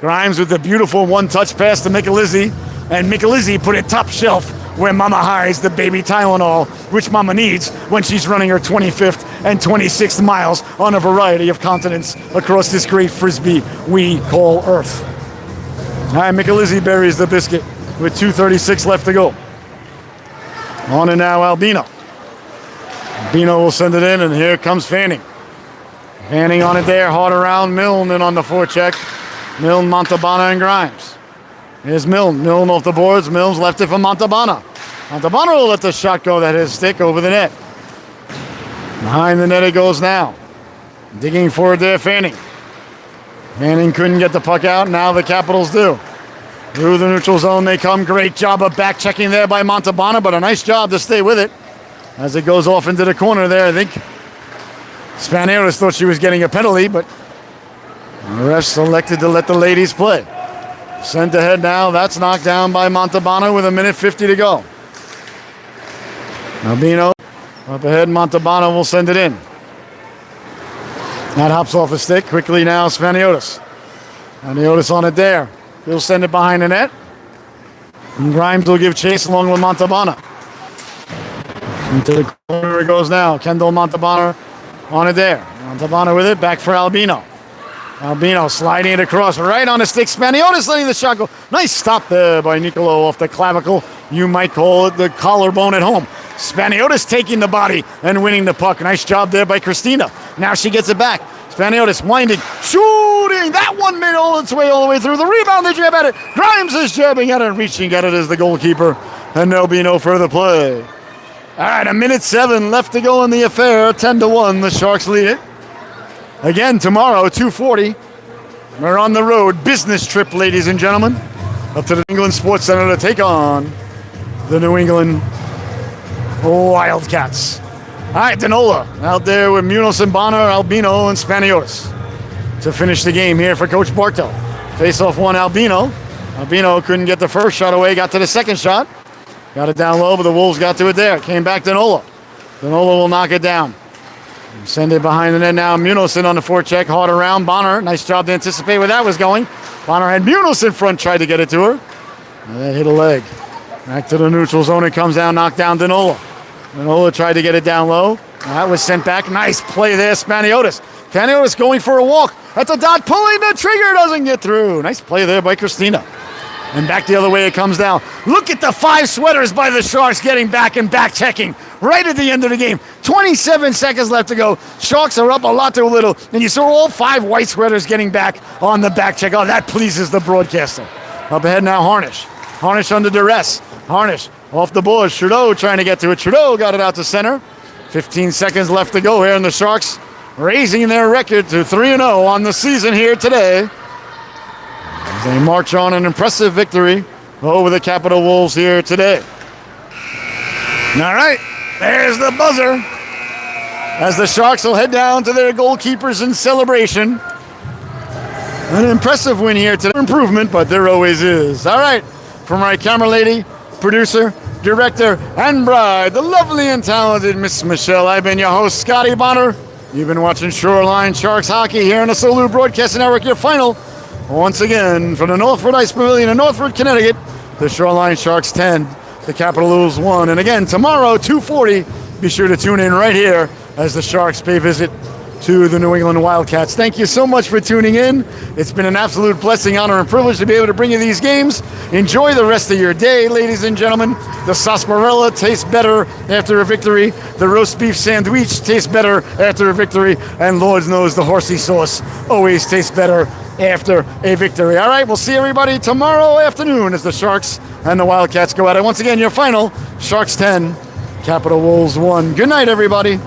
Grimes with the beautiful one-touch pass to Michelizzi. And Michelizzi put it top shelf where Mama hides the baby Tylenol, which Mama needs when she's running her 25th and 26th miles on a variety of continents across this great frisbee we call Earth. All right, Michelizzi buries the biscuit with 2:36 left to go. On and now Albino. Albino will send it in, and here comes Fanning. Fanning on it there, hard around Milne and on the forecheck. Milne, Montalbano, and Grimes. Here's Milne. Milne off the boards. Milne's left it for Montalbano. Montalbano will let the shot go that his stick over the net. Behind the net it goes now. Digging forward there, Fanning. Fanning couldn't get the puck out. Now the Capitals do. Through the neutral zone they come. Great job of back checking there by Montalbano, but a nice job to stay with it. As it goes off into the corner there, I think Spanieros thought she was getting a penalty, but the refs elected to let the ladies play. Sent ahead now. That's knocked down by Montalbano with 1:50 to go. Albino up ahead. Montalbano will send it in. That hops off a stick. Quickly now, Spaniotis. Spaniotis on it there. He'll send it behind the net. And Grimes will give chase along with Montalbano. Into the corner it goes now. Kendall Montalbano on it there. Montalbano with it. Back for Albino. Albino sliding it across right on the stick. Spaniotis letting the shot go. Nice stop there by Nicolo off the clavicle. You might call it the collarbone at home. Spaniotis taking the body and winning the puck. Nice job there by Christina. Now she gets it back. Spaniotis winding, shooting. That one made all its way all the way through. The rebound, the jab at it. Grimes is jabbing at it, reaching at it as the goalkeeper. And there'll be no further play. All right, 1:07 left to go in the affair. 10-1, the Sharks lead it. Again, tomorrow, 2:40. We're on the road. Business trip, ladies and gentlemen. Up to the New England Sports Center to take on the New England Wildcats. All right, Danola out there with Munoz and Bonner, Albino, and Spaniotis to finish the game here for Coach Bartow. Face-off one, Albino. Albino couldn't get the first shot away, got to the second shot. Got it down low, but the Wolves got to it there. Came back Danola. Danola will knock it down. Send it behind the net now. Munoz in on the forecheck, hard around. Bonner, nice job to anticipate where that was going. Bonner had Munoz in front, tried to get it to her. And that hit a leg. Back to the neutral zone, it comes down, knocked down Danola. Danola tried to get it down low. That was sent back. Nice play there, Spaniotis. Spaniotis going for a walk. At the dot, pulling the trigger, doesn't get through. Nice play there by Christina. And back the other way it comes down. Look at the 5 sweaters by the Sharks getting back and back checking right at the end of the game. 27 seconds left to go. Sharks are up a lot to a little. And you saw all 5 white sweaters getting back on the back check. Oh, that pleases the broadcaster. Up ahead now, Harnish. Harnish under duress. Harnish off the boards. Trudeau trying to get to it. Trudeau got it out to center. 15 seconds left to go here. And the Sharks raising their record to 3-0 on the season here today. As they march on an impressive victory over the Capital Wolves here today. All right, there's the buzzer. As the Sharks will head down to their goalkeepers in celebration. An impressive win here today. Improvement, but there always is. All right, from my camera lady, producer, director, and bride, the lovely and talented Miss Michelle. I've been your host, Scotty Bonner. You've been watching Shoreline Sharks Hockey here in the Solu Broadcasting Network. Your final, once again, from the Northwood Ice Pavilion in Northwood, Connecticut, the Shoreline Sharks 10, the Capital Wolves 1. And again, tomorrow, 2:40, be sure to tune in right here as the Sharks pay visit to the New England Wildcats. Thank you so much for tuning in. It's been an absolute blessing, honor, and privilege to be able to bring you these games. Enjoy the rest of your day, ladies and gentlemen. The sarsaparilla tastes better after a victory. The roast beef sandwich tastes better after a victory. And Lord knows the horsey sauce always tastes better after a victory. All right, we'll see everybody tomorrow afternoon as the Sharks and the Wildcats go at it. Once again, your final, Sharks 10, Capital Wolves 1. Good night, everybody.